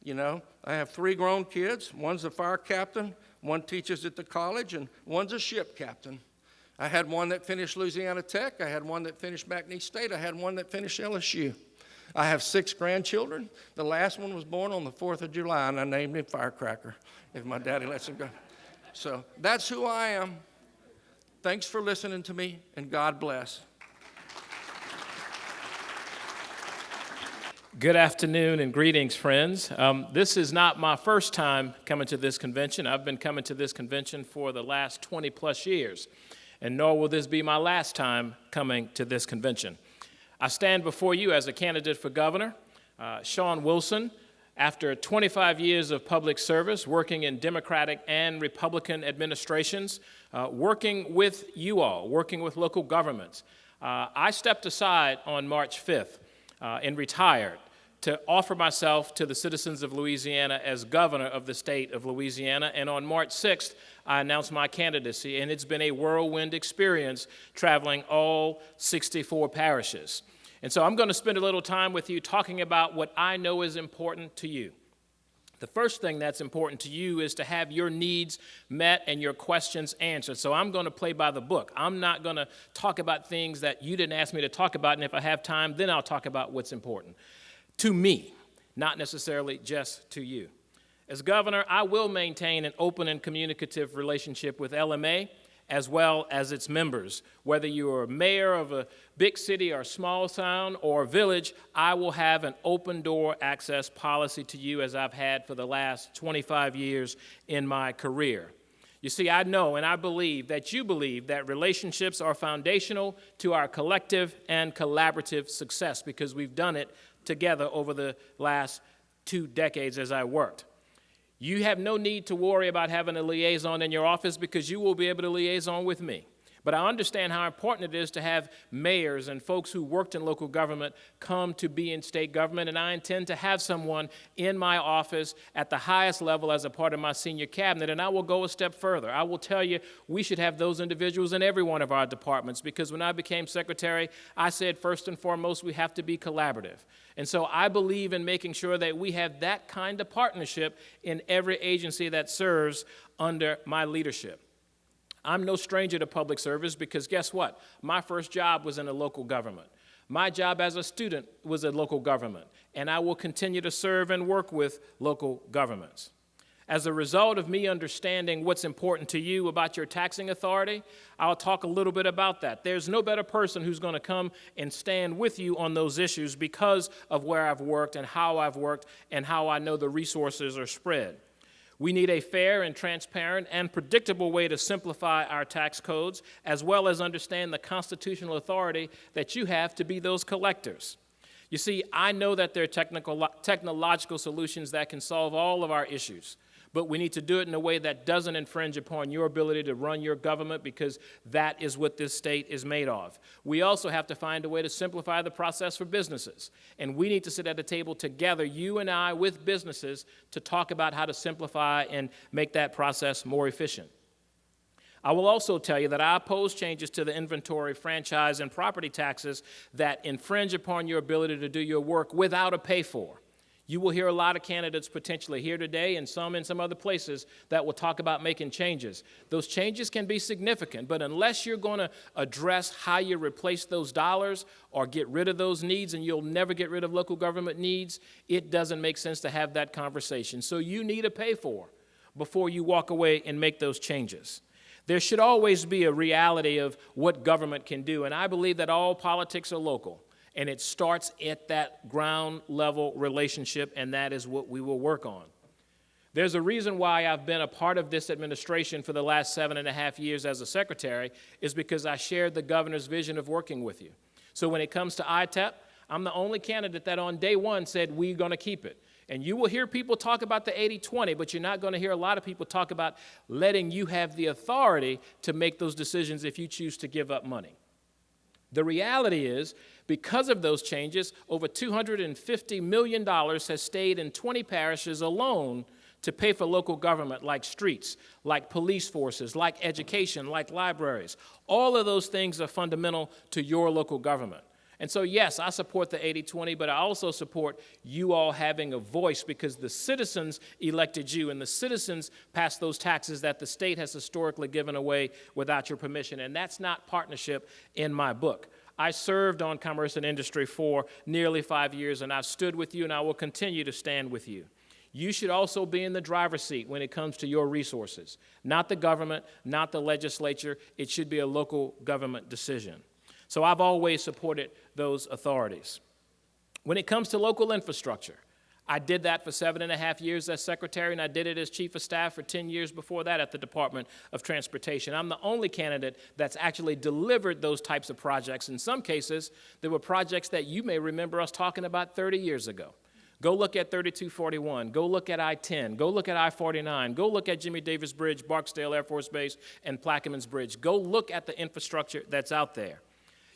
You know, I have 3 grown kids. One's a fire captain, one teaches at the college, and one's a ship captain. I had one that finished Louisiana Tech. I had one that finished McNeese State. I had one that finished LSU. I have 6 grandchildren. The last one was born on the 4th of July, and I named him Firecracker, if my daddy lets him go. So that's who I am. Thanks for listening to me, and God bless. Good afternoon and greetings, friends. This is not my first time coming to this convention. I've been coming to this convention for the last 20 plus years, and nor will this be my last time coming to this convention. I stand before you as a candidate for governor, Sean Wilson, after 25 years of public service, working in Democratic and Republican administrations, working with you all, working with local governments. I stepped aside on March 5th and retired to offer myself to the citizens of Louisiana as governor of the state of Louisiana. And on March 6th, I announced my candidacy, and it's been a whirlwind experience traveling all 64 parishes. And so I'm going to spend a little time with you talking about what I know is important to you. The first thing that's important to you is to have your needs met and your questions answered. So I'm going to play by the book. I'm not going to talk about things that you didn't ask me to talk about, and if I have time, then I'll talk about what's important to me, not necessarily just to you. As governor, I will maintain an open and communicative relationship with LMA as well as its members. Whether you're a mayor of a big city or small town or village, I will have an open door access policy to you as I've had for the last 25 years in my career. You see, I know and I believe that you believe that relationships are foundational to our collective and collaborative success because we've done it together over the last 2 decades as I worked. You have no need to worry about having a liaison in your office because you will be able to liaison with me. But I understand how important it is to have mayors and folks who worked in local government come to be in state government, and I intend to have someone in my office at the highest level as a part of my senior cabinet, and I will go a step further. I will tell you we should have those individuals in every one of our departments, because when I became secretary, I said first and foremost we have to be collaborative. And so I believe in making sure that we have that kind of partnership in every agency that serves under my leadership. I'm no stranger to public service because guess what? My first job was in a local government. My job as a student was in local government, and I will continue to serve and work with local governments. As a result of me understanding what's important to you about your taxing authority, I'll talk a little bit about that. There's no better person who's going to come and stand with you on those issues because of where I've worked and how I've worked and how I know the resources are spread. We need a fair and transparent and predictable way to simplify our tax codes, as well as understand the constitutional authority that you have to be those collectors. You see, I know that there are technological solutions that can solve all of our issues, but we need to do it in a way that doesn't infringe upon your ability to run your government, because that is what this state is made of. We also have to find a way to simplify the process for businesses, and we need to sit at the table together, you and I, with businesses, to talk about how to simplify and make that process more efficient. I will also tell you that I oppose changes to the inventory, franchise, and property taxes that infringe upon your ability to do your work without a pay-for. You will hear a lot of candidates potentially here today and some in some other places that will talk about making changes. Those changes can be significant, but unless you're going to address how you replace those dollars or get rid of those needs, and you'll never get rid of local government needs, it doesn't make sense to have that conversation. So you need a pay-for before you walk away and make those changes. There should always be a reality of what government can do, and I believe that all politics are local. And it starts at that ground level relationship, and that is what we will work on. There's a reason why I've been a part of this administration for the last 7.5 years as a secretary, is because I shared the governor's vision of working with you. So when it comes to ITEP, I'm the only candidate that on day one said we're going to keep it. And you will hear people talk about the 80-20, but you're not going to hear a lot of people talk about letting you have the authority to make those decisions if you choose to give up money. The reality is, because of those changes, over $250 million has stayed in 20 parishes alone to pay for local government, like streets, like police forces, like education, like libraries. All of those things are fundamental to your local government. And so, yes, I support the 80-20, but I also support you all having a voice, because the citizens elected you, and the citizens passed those taxes that the state has historically given away without your permission, and that's not partnership in my book. I served on Commerce and Industry for nearly 5 years, and I've stood with you, and I will continue to stand with you. You should also be in the driver's seat when it comes to your resources. Not the government, not the legislature. It should be a local government decision. So I've always supported those authorities. When it comes to local infrastructure, I did that for 7.5 years as secretary, and I did it as chief of staff for 10 years before that at the Department of Transportation. I'm the only candidate that's actually delivered those types of projects. In some cases, there were projects that you may remember us talking about 30 years ago. Go look at 3241, go look at I-10, go look at I-49, go look at Jimmy Davis Bridge, Barksdale Air Force Base, and Plaquemines Bridge. Go look at the infrastructure that's out there.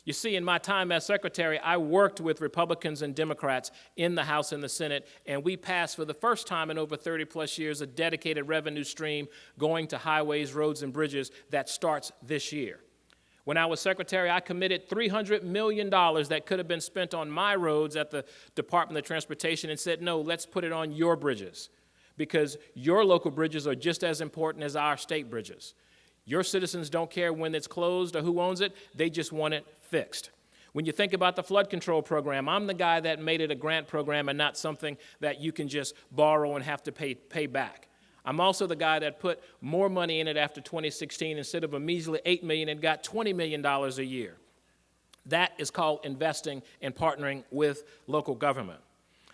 You see, in my time as secretary, I worked with Republicans and Democrats in the House and the Senate, and we passed for the first time in over 30-plus years a dedicated revenue stream going to highways, roads, and bridges that starts this year. When I was secretary, I committed $300 million that could have been spent on my roads at the Department of Transportation and said, no, let's put it on your bridges, because your local bridges are just as important as our state bridges. Your citizens don't care when it's closed or who owns it. They just want it fixed. When you think about the flood control program, I'm the guy that made it a grant program and not something that you can just borrow and have to pay back. I'm also the guy that put more money in it after 2016. Instead of a measly $8 million, it got $20 million a year. That is called investing and partnering with local government.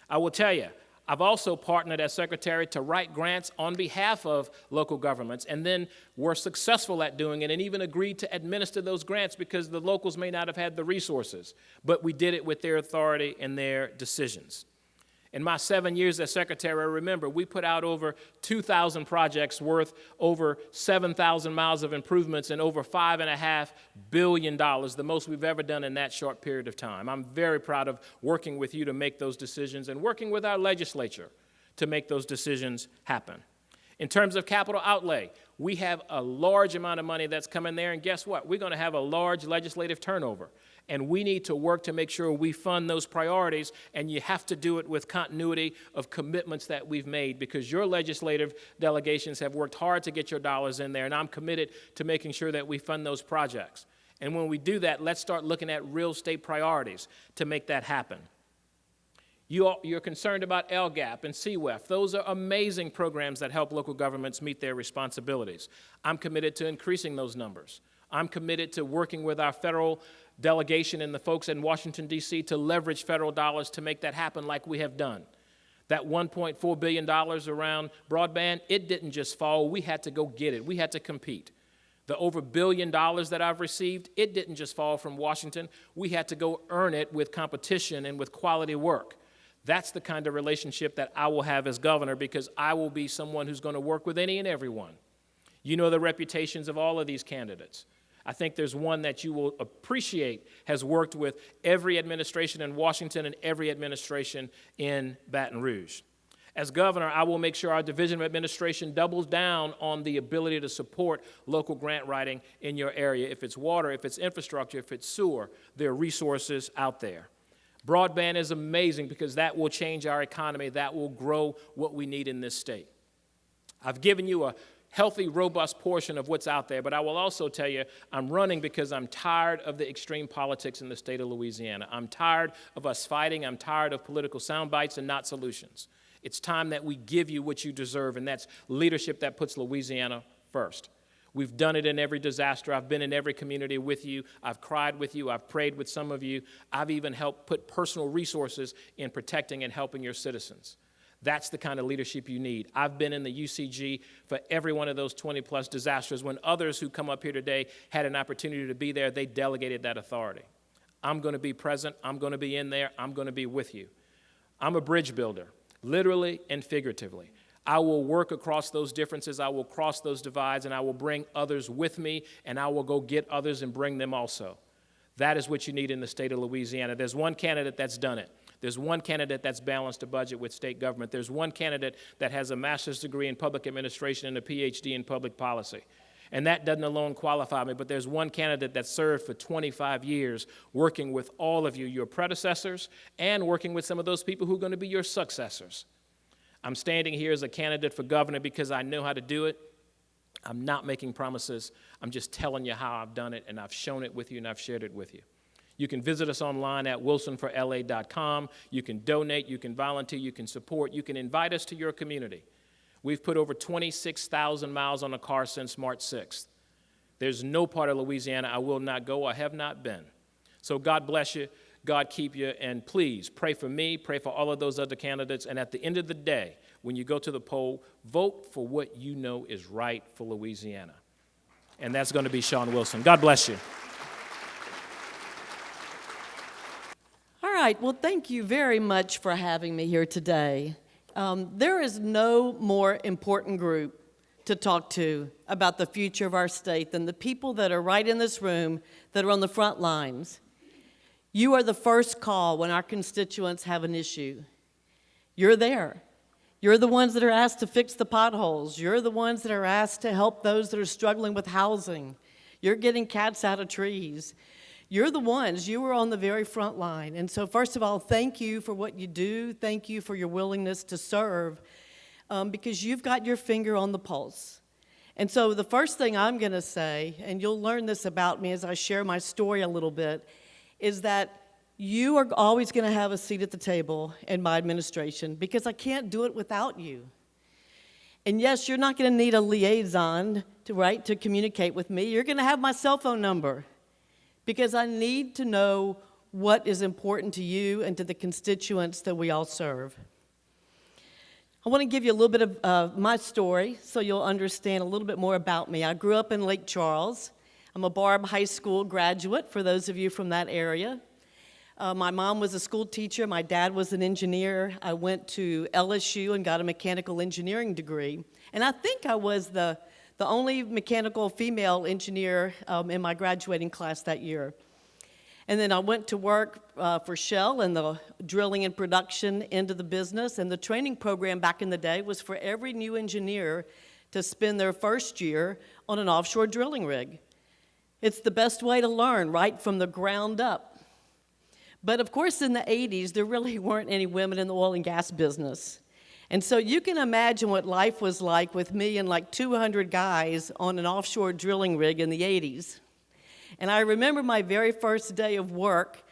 I will tell you, I've also partnered as secretary to write grants on behalf of local governments, and then were successful at doing it and even agreed to administer those grants because the locals may not have had the resources, but we did it with their authority and their decisions. In my 7 years as secretary, remember, we put out over 2,000 projects worth over 7,000 miles of improvements and over $5.5 billion, the most we've ever done in that short period of time. I'm very proud of working with you to make those decisions and working with our legislature to make those decisions happen. In terms of capital outlay, we have a large amount of money that's coming there, and guess what? We're going to have a large legislative turnover. And we need to work to make sure we fund those priorities, and you have to do it with continuity of commitments that we've made, because your legislative delegations have worked hard to get your dollars in there, and I'm committed to making sure that we fund those projects. And when we do that, let's start looking at real estate priorities to make that happen. You're concerned about LGAP and CWEF. Those are amazing programs that help local governments meet their responsibilities. I'm committed to increasing those numbers. I'm committed to working with our federal delegation and the folks in Washington, D.C. to leverage federal dollars to make that happen like we have done. That $1.4 billion around broadband, it didn't just fall. We had to go get it. We had to compete. The over $1 billion that I've received, it didn't just fall from Washington. We had to go earn it with competition and with quality work. That's the kind of relationship that I will have as governor, because I will be someone who's going to work with any and everyone. You know the reputations of all of these candidates. I think there's one that you will appreciate has worked with every administration in Washington and every administration in Baton Rouge. As governor, I will make sure our Division of Administration doubles down on the ability to support local grant writing in your area. If it's water, if it's infrastructure, if it's sewer, there are resources out there. Broadband is amazing because that will change our economy. That will grow what we need in this state. I've given you a healthy, robust portion of what's out there, but I will also tell you I'm running because I'm tired of the extreme politics in the state of Louisiana. I'm tired of us fighting. I'm tired of political sound bites and not solutions. It's time that we give you what you deserve, and that's leadership that puts Louisiana first. We've done it in every disaster. I've been in every community with you. I've cried with you. I've prayed with some of you. I've even helped put personal resources in protecting and helping your citizens. That's the kind of leadership you need. I've been in the UCG for every one of those 20-plus disasters. When others who come up here today had an opportunity to be there, they delegated that authority. I'm going to be present. I'm going to be in there. I'm going to be with you. I'm a bridge builder, literally and figuratively. I will work across those differences. I will cross those divides, and I will bring others with me, and I will go get others and bring them also. That is what you need in the state of Louisiana. There's one candidate that's done it. There's one candidate that's balanced a budget with state government. There's one candidate that has a master's degree in public administration and a PhD in public policy. And that doesn't alone qualify me, but there's one candidate that served for 25 years working with all of you, your predecessors, and working with some of those people who are going to be your successors. I'm standing here as a candidate for governor because I know how to do it. I'm not making promises. I'm just telling you how I've done it, and I've shown it with you, and I've shared it with you. You can visit us online at wilsonforla.com. You can donate, you can volunteer, you can support, you can invite us to your community. We've put over 26,000 miles on a car since March 6th. There's no part of Louisiana I will not go or have not been. So God bless you, God keep you, and please pray for me, pray for all of those other candidates, and at the end of the day, when you go to the poll, vote for what you know is right for Louisiana. And that's going to be Shawn Wilson. God bless you. All right, well, thank you very much for having me here today. There is no more important group to talk to about the future of our state than the people that are right in this room that are on the front lines. You are the first call when our constituents have an issue. You're there. You're the ones that are asked to fix the potholes. You're the ones that are asked to help those that are struggling with housing. You're getting cats out of trees. You're the ones, you are on the very front line. And so first of all, thank you for what you do. Thank you for your willingness to serve because you've got your finger on the pulse. And so the first thing I'm going to say, and you'll learn this about me as I share my story a little bit, is that you are always going to have a seat at the table in my administration because I can't do it without you. And yes, you're not going to need a liaison to communicate with me. You're going to have my cell phone number, because I need to know what is important to you and to the constituents that we all serve. I want to give you a little bit of my story so you'll understand a little bit more about me. I grew up in Lake Charles. I'm a Barb High School graduate, for those of you from that area. My mom was a school teacher. My dad was an engineer. I went to LSU and got a mechanical engineering degree. And I think I was the only mechanical female engineer in my graduating class that year. And then I went to work for Shell in the drilling and production end of the business. And the training program back in the day was for every new engineer to spend their first year on an offshore drilling rig. It's the best way to learn, right from the ground up. But of course, in the 80s, there really weren't any women in the oil and gas business. And so you can imagine what life was like with me and like 200 guys on an offshore drilling rig in the 80s. And I remember my very first day of work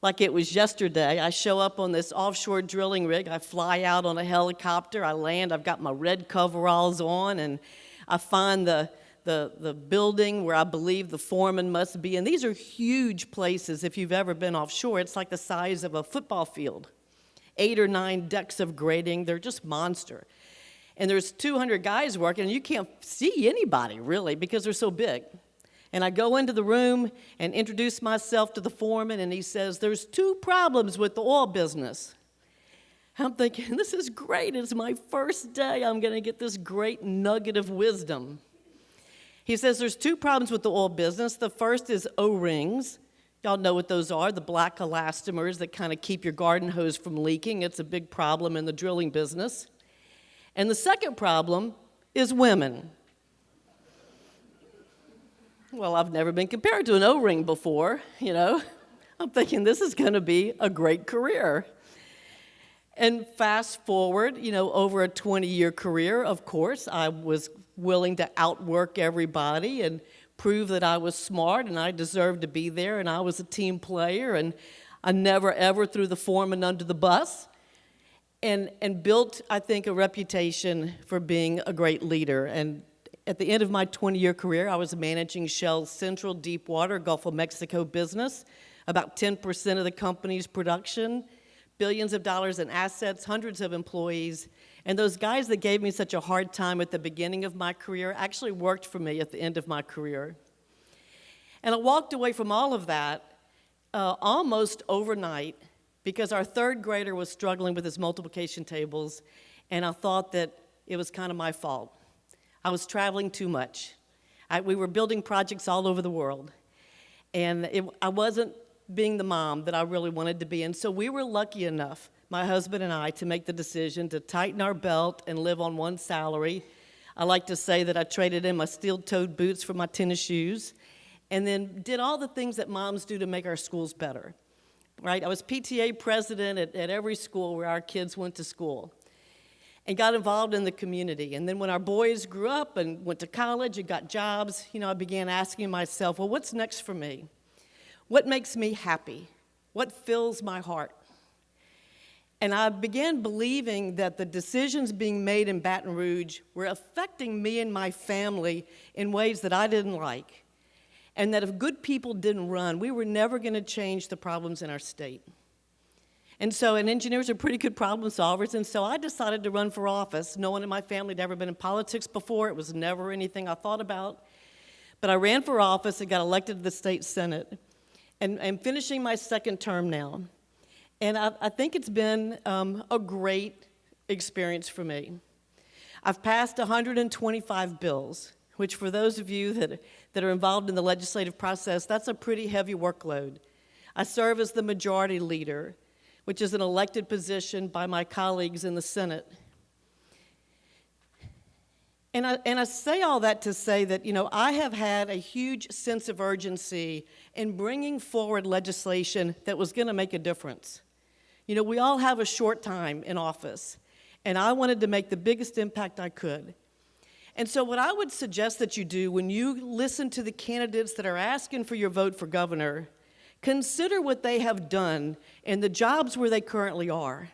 like it was yesterday. I show up on this offshore drilling rig. I fly out on a helicopter. I land. I've got my red coveralls on, and I find the building where I believe the foreman must be. And these are huge places if you've ever been offshore. It's like the size of a football field. 8 or 9 decks of grating. They're just monster. And there's 200 guys working, and you can't see anybody, really, because they're so big. And I go into the room and introduce myself to the foreman, and he says, "There's 2 problems with the oil business." I'm thinking, this is great. It's my first day. I'm going to get this great nugget of wisdom. He says there's 2 problems with the oil business. The first is O-rings. Y'all know what those are, the black elastomers that kind of keep your garden hose from leaking. It's a big problem in the drilling business. And the second problem is women. Well, I've never been compared to an O-ring before, you know. I'm thinking this is going to be a great career. And fast forward, you know, over a 20-year career, of course, I was willing to outwork everybody and prove that I was smart and I deserved to be there, and I was a team player, and I never, ever threw the foreman under the bus, and built, I think, a reputation for being a great leader. And at the end of my 20-year career, I was managing Shell's Central Deepwater Gulf of Mexico business, about 10% of the company's production, billions of dollars in assets, hundreds of employees. And those guys that gave me such a hard time at the beginning of my career actually worked for me at the end of my career. And I walked away from all of that almost overnight because our 3rd grader was struggling with his multiplication tables, and I thought that it was kind of my fault. I was traveling too much. We were building projects all over the world, and I wasn't being the mom that I really wanted to be. And so we were lucky enough, my husband and I, to make the decision to tighten our belt and live on one salary. I like to say that I traded in my steel-toed boots for my tennis shoes, and then did all the things that moms do to make our schools better, right? I was PTA president at every school where our kids went to school, and got involved in the community. And then when our boys grew up and went to college and got jobs, you know, I began asking myself, well, what's next for me? What makes me happy? What fills my heart? And I began believing that the decisions being made in Baton Rouge were affecting me and my family in ways that I didn't like. And that if good people didn't run, we were never going to change the problems in our state. And engineers are pretty good problem solvers, and so I decided to run for office. No one in my family had ever been in politics before. It was never anything I thought about. But I ran for office and got elected to the state senate, and I'm finishing my 2nd term now. And I think it's been a great experience for me. I've passed 125 bills, which for those of you that are involved in the legislative process, that's a pretty heavy workload. I serve as the majority leader, which is an elected position by my colleagues in the Senate. And I say all that to say that, you know, I have had a huge sense of urgency in bringing forward legislation that was going to make a difference. You know, we all have a short time in office, and I wanted to make the biggest impact I could. And so what I would suggest that you do when you listen to the candidates that are asking for your vote for governor, consider what they have done in the jobs where they currently are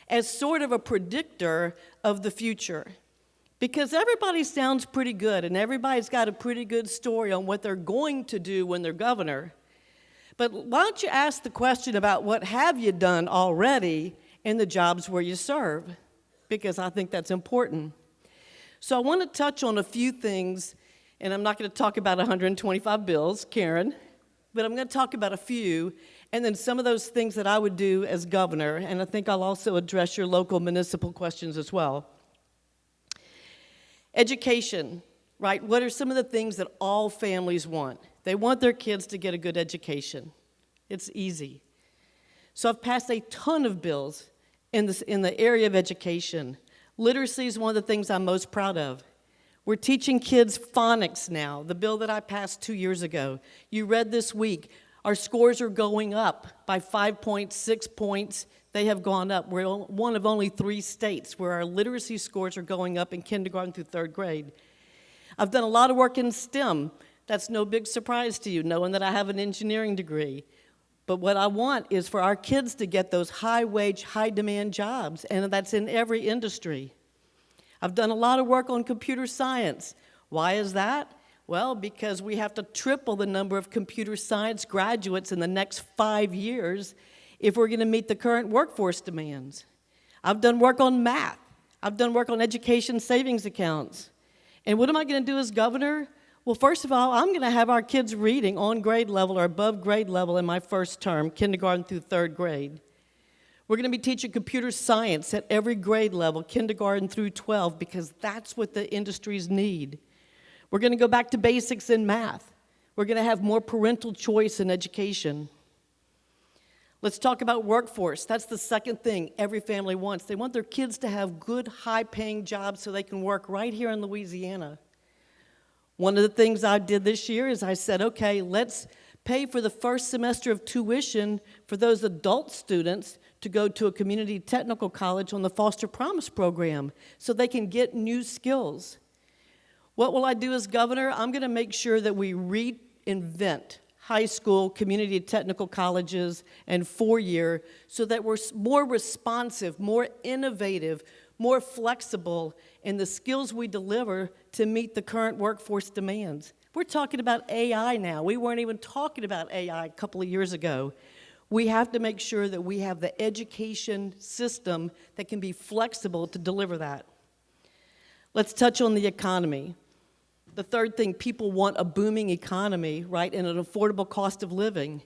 as sort of a predictor of the future. Because everybody sounds pretty good, and everybody's got a pretty good story on what they're going to do when they're governor. But why don't you ask the question about what have you done already in the jobs where you serve? Because I think that's important. So I want to touch on a few things, and I'm not going to talk about 125 bills, Karen, but I'm going to talk about a few And then some of those things that I would do as governor, and I think I'll also address your local municipal questions as well. Education, right? What are some of the things that all families want? They want their kids to get a good education. It's easy. So I've passed a ton of bills in the area of education. Literacy is one of the things I'm most proud of. We're teaching kids phonics now, the bill that I passed 2 years ago. You read this week, our scores are going up by 5.6 points. They have gone up. We're one of only 3 states where our literacy scores are going up in kindergarten through 3rd grade. I've done a lot of work in STEM. That's no big surprise to you, knowing that I have an engineering degree. But what I want is for our kids to get those high-wage, high-demand jobs, and that's in every industry. I've done a lot of work on computer science. Why is that? Well, because we have to triple the number of computer science graduates in the next 5 years if we're going to meet the current workforce demands. I've done work on math. I've done work on education savings accounts. And what am I going to do as governor? Well, first of all, I'm going to have our kids reading on grade level or above grade level in my first term, kindergarten through 3rd grade. We're going to be teaching computer science at every grade level, kindergarten through 12, because that's what the industries need. We're going to go back to basics in math. We're going to have more parental choice in education. Let's talk about workforce. That's the second thing every family wants. They want their kids to have good, high-paying jobs so they can work right here in Louisiana. One of the things I did this year is I said, okay, let's pay for the first semester of tuition for those adult students to go to a community technical college on the Foster Promise program so they can get new skills. What will I do as governor? I'm going to make sure that we reinvent high school, community technical colleges, and 4-year so that we're more responsive, more innovative, more flexible in the skills we deliver to meet the current workforce demands. We're talking about AI now. We weren't even talking about AI a couple of years ago. We have to make sure that we have the education system that can be flexible to deliver that. Let's touch on the economy. The third thing, people want a booming economy, right, and an affordable cost of living.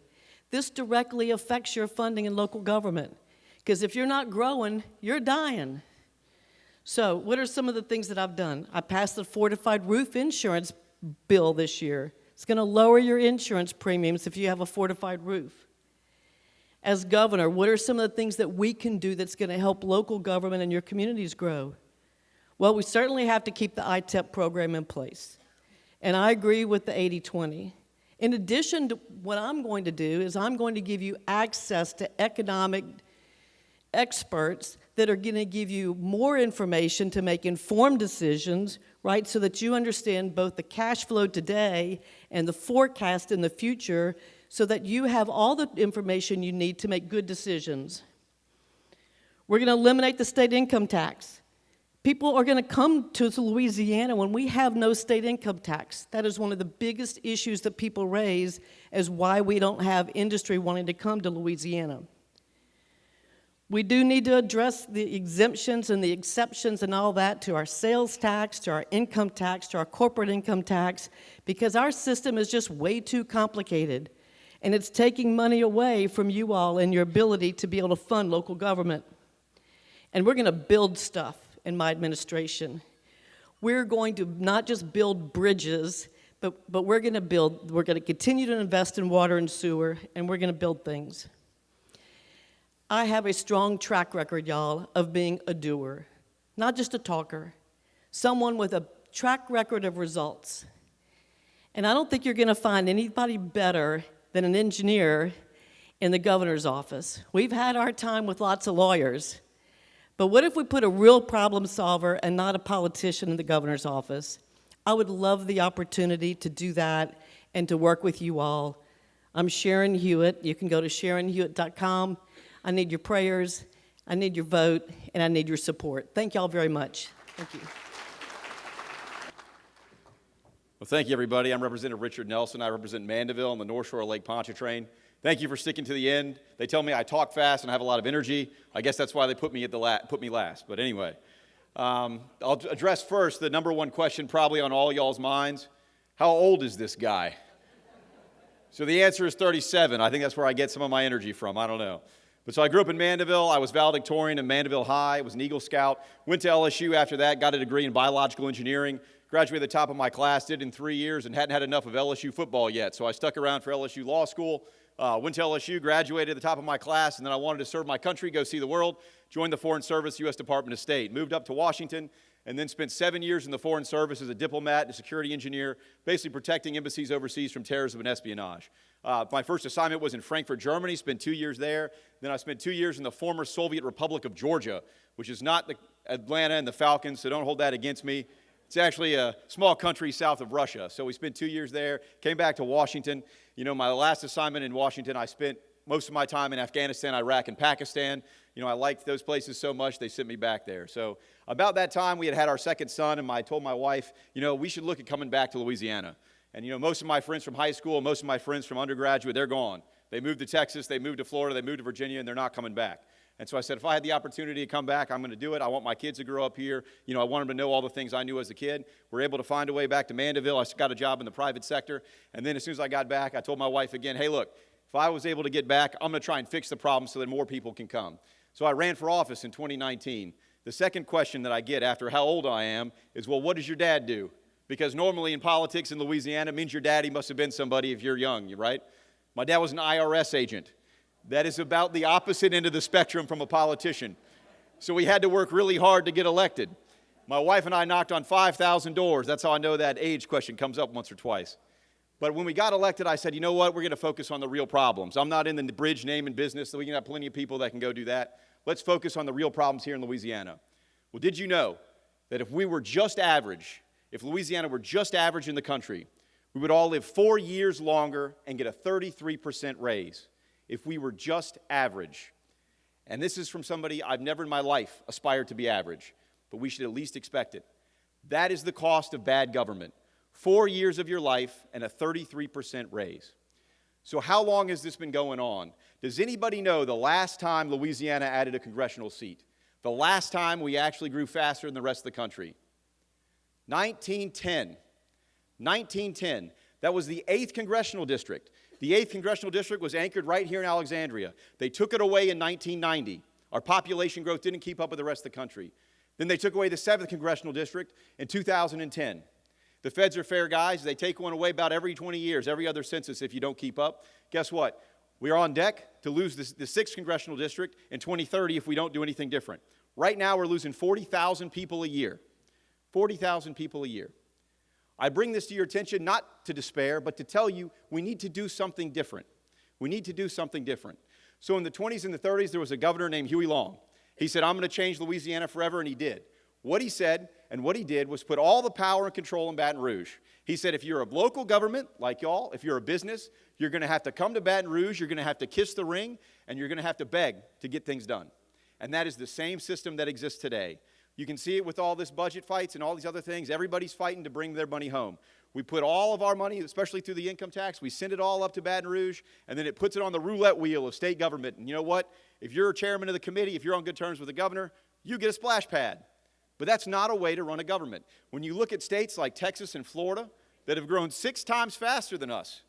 This directly affects your funding in local government, because if you're not growing, you're dying. So what are some of the things that I've done? I passed the fortified roof insurance bill this year. It's going to lower your insurance premiums if you have a fortified roof. As governor, what are some of the things that we can do that's going to help local government and your communities grow? Well, we certainly have to keep the ITEP program in place. And I agree with the 80-20. In addition to what I'm going to do is I'm going to give you access to economic experts that are going to give you more information to make informed decisions, right, so that you understand both the cash flow today and the forecast in the future so that you have all the information you need to make good decisions. We're going to eliminate the state income tax. People are going to come to Louisiana when we have no state income tax. That is one of the biggest issues that people raise as why we don't have industry wanting to come to Louisiana. We do need to address the exemptions and the exceptions and all that to our sales tax, to our income tax, to our corporate income tax, because our system is just way too complicated. And it's taking money away from you all and your ability to be able to fund local government. And we're going to build stuff in my administration. We're going to not just build bridges, but we're going to continue to invest in water and sewer, and we're going to build things. I have a strong track record, y'all, of being a doer, not just a talker, someone with a track record of results. And I don't think you're going to find anybody better than an engineer in the governor's office. We've had our time with lots of lawyers, but what if we put a real problem solver and not a politician in the governor's office? I would love the opportunity to do that and to work with you all. I'm Sharon Hewitt. You can go to SharonHewitt.com. I need your prayers, I need your vote, and I need your support. Thank y'all very much. Thank you. Well, thank you, everybody. I'm Representative Richard Nelson. I represent Mandeville on the North Shore of Lake Pontchartrain. Thank you for sticking to the end. They tell me I talk fast and I have a lot of energy. I guess that's why they put me last. But anyway, I'll address first the number one question probably on all y'all's minds. How old is this guy? So the answer is 37. I think that's where I get some of my energy from. I don't know. But so I grew up in Mandeville. I was valedictorian in Mandeville High. I was an Eagle Scout. Went to LSU after that, got a degree in biological engineering. Graduated at the top of my class, did it in 3 years, and hadn't had enough of LSU football yet. So I stuck around for LSU Law School. Went to LSU, graduated at the top of my class, and then I wanted to serve my country, go see the world. Joined the Foreign Service, U.S. Department of State. Moved up to Washington, and then spent 7 years in the Foreign Service as a diplomat and a security engineer, basically protecting embassies overseas from terrorism and espionage. My first assignment was in Frankfurt, Germany, spent 2 years there. Then I spent 2 years in the former Soviet Republic of Georgia, which is not the Atlanta and the Falcons, so don't hold that against me. It's actually a small country south of Russia. So we spent 2 years there, came back to Washington. You know, my last assignment in Washington, I spent most of my time in Afghanistan, Iraq, and Pakistan. You know, I liked those places so much, they sent me back there. So about that time, we had had our second son, and I told my wife, you know, we should look at coming back to Louisiana. And, you know, most of my friends from high school, most of my friends from undergraduate, they're gone. They moved to Texas, they moved to Florida, they moved to Virginia, and they're not coming back. And so I said, if I had the opportunity to come back, I'm going to do it. I want my kids to grow up here. You know, I want them to know all the things I knew as a kid. We're able to find a way back to Mandeville. I got a job in the private sector. And then as soon as I got back, I told my wife again, hey, look, if I was able to get back, I'm going to try and fix the problem so that more people can come. So I ran for office in 2019. The second question that I get after how old I am is, well, what does your dad do? Because normally in politics in Louisiana, it means your daddy must have been somebody if you're young, right? My dad was an IRS agent. That is about the opposite end of the spectrum from a politician. So we had to work really hard to get elected. My wife and I knocked on 5,000 doors. That's how I know that age question comes up once or twice. But when we got elected, I said, you know what? We're going to focus on the real problems. I'm not in the bridge name and business, so we can have plenty of people that can go do that. Let's focus on the real problems here in Louisiana. Well, did you know that if we were just average, if Louisiana were just average in the country, we would all live 4 years longer and get a 33% raise? If we were just average. And this is from somebody I've never in my life aspired to be average, but we should at least expect it. That is the cost of bad government. 4 years of your life and a 33% raise. So how long has this been going on? Does anybody know the last time Louisiana added a congressional seat? The last time we actually grew faster than the rest of the country? 1910. 1910. That was the 8th congressional district. The 8th congressional district was anchored right here in Alexandria. They took it away in 1990. Our population growth didn't keep up with the rest of the country. Then they took away the 7th congressional district in 2010. The feds are fair guys. They take one away about every 20 years, every other census if you don't keep up. Guess what? We are on deck to lose the 6th congressional district in 2030 if we don't do anything different. Right now, we're losing 40,000 people a year. 40,000 people a year. I bring this to your attention not to despair, but to tell you we need to do something different. We need to do something different. So in the 20s and the 30s, there was a governor named Huey Long. He said, I'm going to change Louisiana forever, and he did. What he said and what he did was put all the power and control in Baton Rouge. He said, if you're a local government, like y'all, if you're a business, you're going to have to come to Baton Rouge, you're going to have to kiss the ring, and you're going to have to beg to get things done. And that is the same system that exists today. You can see it with all this budget fights and all these other things. Everybody's fighting to bring their money home. We put all of our money, especially through the income tax, we send it all up to Baton Rouge, and then it puts it on the roulette wheel of state government. And you know what? If you're a chairman of the committee, if you're on good terms with the governor, you get a splash pad. But that's not a way to run a government. When you look at states like Texas and Florida that have grown 6 times faster than us,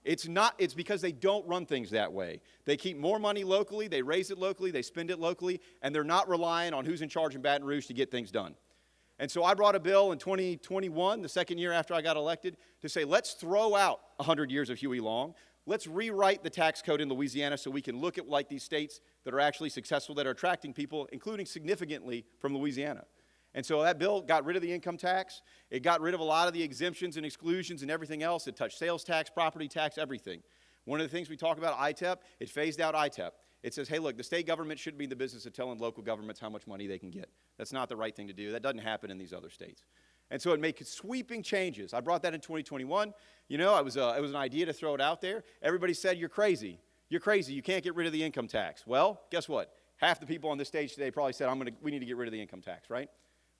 it's because they don't run things that way. They keep more money locally, they raise it locally, they spend it locally, and they're not relying on who's in charge in Baton Rouge to get things done. And so I brought a bill in 2021, the second year after I got elected, to say let's throw out 100 years of Huey Long. Let's rewrite the tax code in Louisiana so we can look at like these states that are actually successful, that are attracting people, including significantly from Louisiana. And so that bill got rid of the income tax. It got rid of a lot of the exemptions and exclusions and everything else. It touched sales tax, property tax, everything. One of the things we talk about, ITEP, it phased out ITEP. It says, hey, look, the state government shouldn't be in the business of telling local governments how much money they can get. That's not the right thing to do. That doesn't happen in these other states. And so it made sweeping changes. I brought that in 2021. You know, it was an idea to throw it out there. Everybody said, you're crazy. You're crazy. You can't get rid of the income tax. Well, guess what? Half the people on this stage today probably said, we need to get rid of the income tax, right?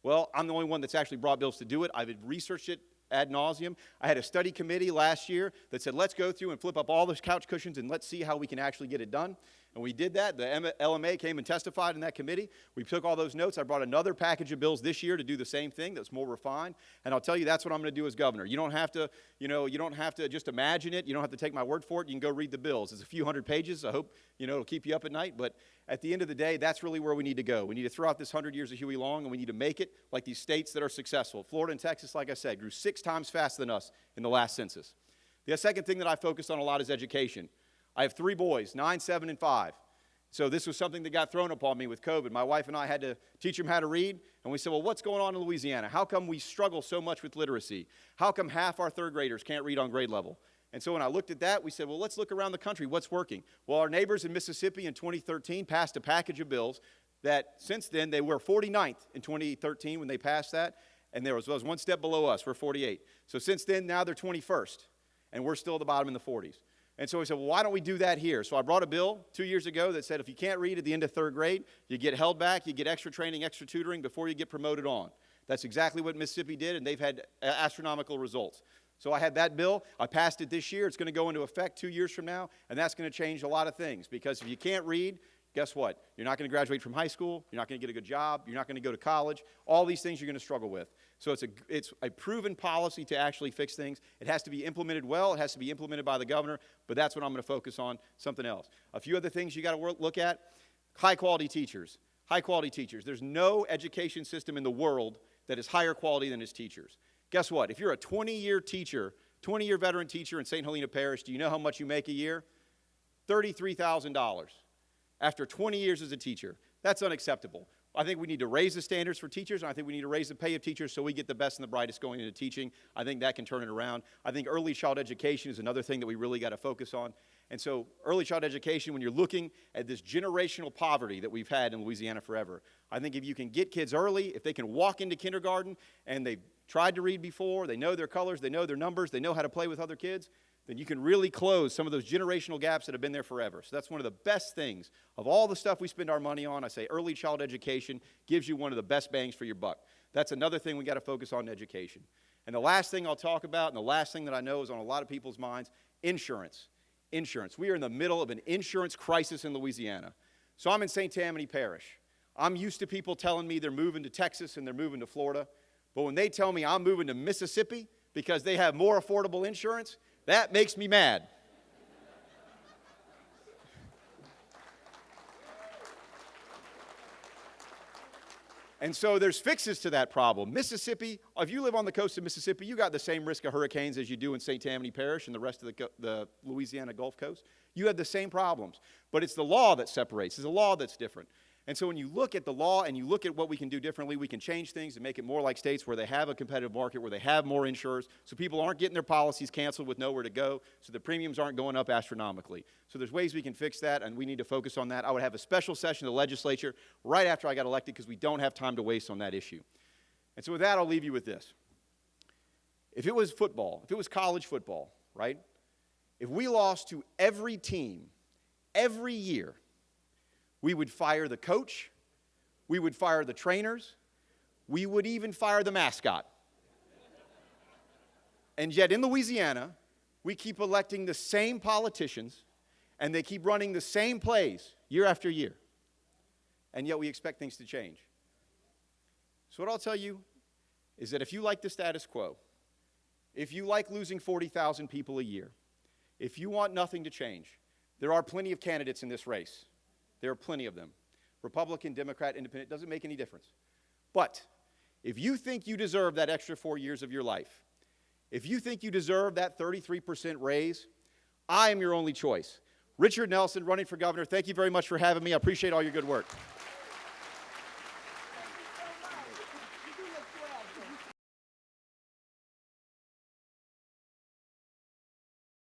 Well, I'm the only one that's actually brought bills to do it. I've researched it ad nauseum. I had a study committee last year that said, let's go through and flip up all those couch cushions and let's see how we can actually get it done. And we did that. The LMA came and testified in that committee. We took all those notes. I brought another package of bills this year to do the same thing that's more refined. And I'll tell you, that's what I'm going to do as governor. You don't have to, you don't have to just imagine it. You don't have to take my word for it. You can go read the bills. It's a few hundred pages. I hope, it'll keep you up at night. But at the end of the day, that's really where we need to go. We need to throw out this 100 years of Huey Long, and we need to make it like these states that are successful. Florida and Texas, like I said, grew 6 times faster than us in the last census. The second thing that I focused on a lot is education. I have 3 boys, 9, 7, and 5. So this was something that got thrown upon me with COVID. My wife and I had to teach them how to read, and we said, well, what's going on in Louisiana? How come we struggle so much with literacy? How come half our 3rd graders can't read on grade level? And so when I looked at that, we said, well, let's look around the country. What's working? Well, our neighbors in Mississippi in 2013 passed a package of bills that since then, they were 49th in 2013 when they passed that, and there was one step below us. We're 48. So since then, now they're 21st. And we're still at the bottom in the 40s. And so we said, well, why don't we do that here? So I brought a bill 2 years ago that said if you can't read at the end of 3rd grade, you get held back, you get extra training, extra tutoring before you get promoted on. That's exactly what Mississippi did, and they've had astronomical results. So I had that bill. I passed it this year. It's going to go into effect 2 years from now, and that's going to change a lot of things. Because if you can't read, guess what? You're not going to graduate from high school. You're not going to get a good job. You're not going to go to college. All these things you're going to struggle with. So it's a proven policy to actually fix things. It has to be implemented well. It has to be implemented by the governor. But that's what I'm going to focus on, something else. A few other things you got to look at. High-quality teachers. High-quality teachers. There's no education system in the world that is higher quality than its teachers. Guess what? If you're a 20-year teacher, 20-year veteran teacher in St. Helena Parish, do you know how much you make a year? $33,000. After 20 years as a teacher. That's unacceptable. I think we need to raise the standards for teachers, and I think we need to raise the pay of teachers so we get the best and the brightest going into teaching. I think that can turn it around. I think early child education is another thing that we really got to focus on. And so early child education, when you're looking at this generational poverty that we've had in Louisiana forever, I think if you can get kids early, if they can walk into kindergarten and they've tried to read before, they know their colors, they know their numbers, they know how to play with other kids, then you can really close some of those generational gaps that have been there forever. So that's one of the best things. Of all the stuff we spend our money on, I say early child education gives you one of the best bangs for your buck. That's another thing we got to focus on in education. And the last thing I'll talk about, and the last thing that I know is on a lot of people's minds, insurance. Insurance. We are in the middle of an insurance crisis in Louisiana. So I'm in St. Tammany Parish. I'm used to people telling me they're moving to Texas and they're moving to Florida. But when they tell me I'm moving to Mississippi because they have more affordable insurance, that makes me mad. And so there's fixes to that problem. Mississippi, if you live on the coast of Mississippi, you got the same risk of hurricanes as you do in St. Tammany Parish and the rest of the Louisiana Gulf Coast. You have the same problems. But it's the law that separates. It's the law that's different. And so when you look at the law and you look at what we can do differently, we can change things and make it more like states where they have a competitive market, where they have more insurers, so people aren't getting their policies canceled with nowhere to go, so the premiums aren't going up astronomically. So there's ways we can fix that, and we need to focus on that. I would have a special session of the legislature right after I got elected because we don't have time to waste on that issue. And so with that, I'll leave you with this. If it was football, if it was college football, right? If we lost to every team every year, we would fire the coach, we would fire the trainers, we would even fire the mascot. And yet in Louisiana, we keep electing the same politicians, and they keep running the same plays year after year. And yet we expect things to change. So what I'll tell you is that if you like the status quo, if you like losing 40,000 people a year, if you want nothing to change, there are plenty of candidates in this race. There are plenty of them. Republican, Democrat, Independent, doesn't make any difference. But if you think you deserve that extra 4 years of your life, if you think you deserve that 33% raise, I am your only choice. Richard Nelson, running for governor. Thank you very much for having me. I appreciate all your good work.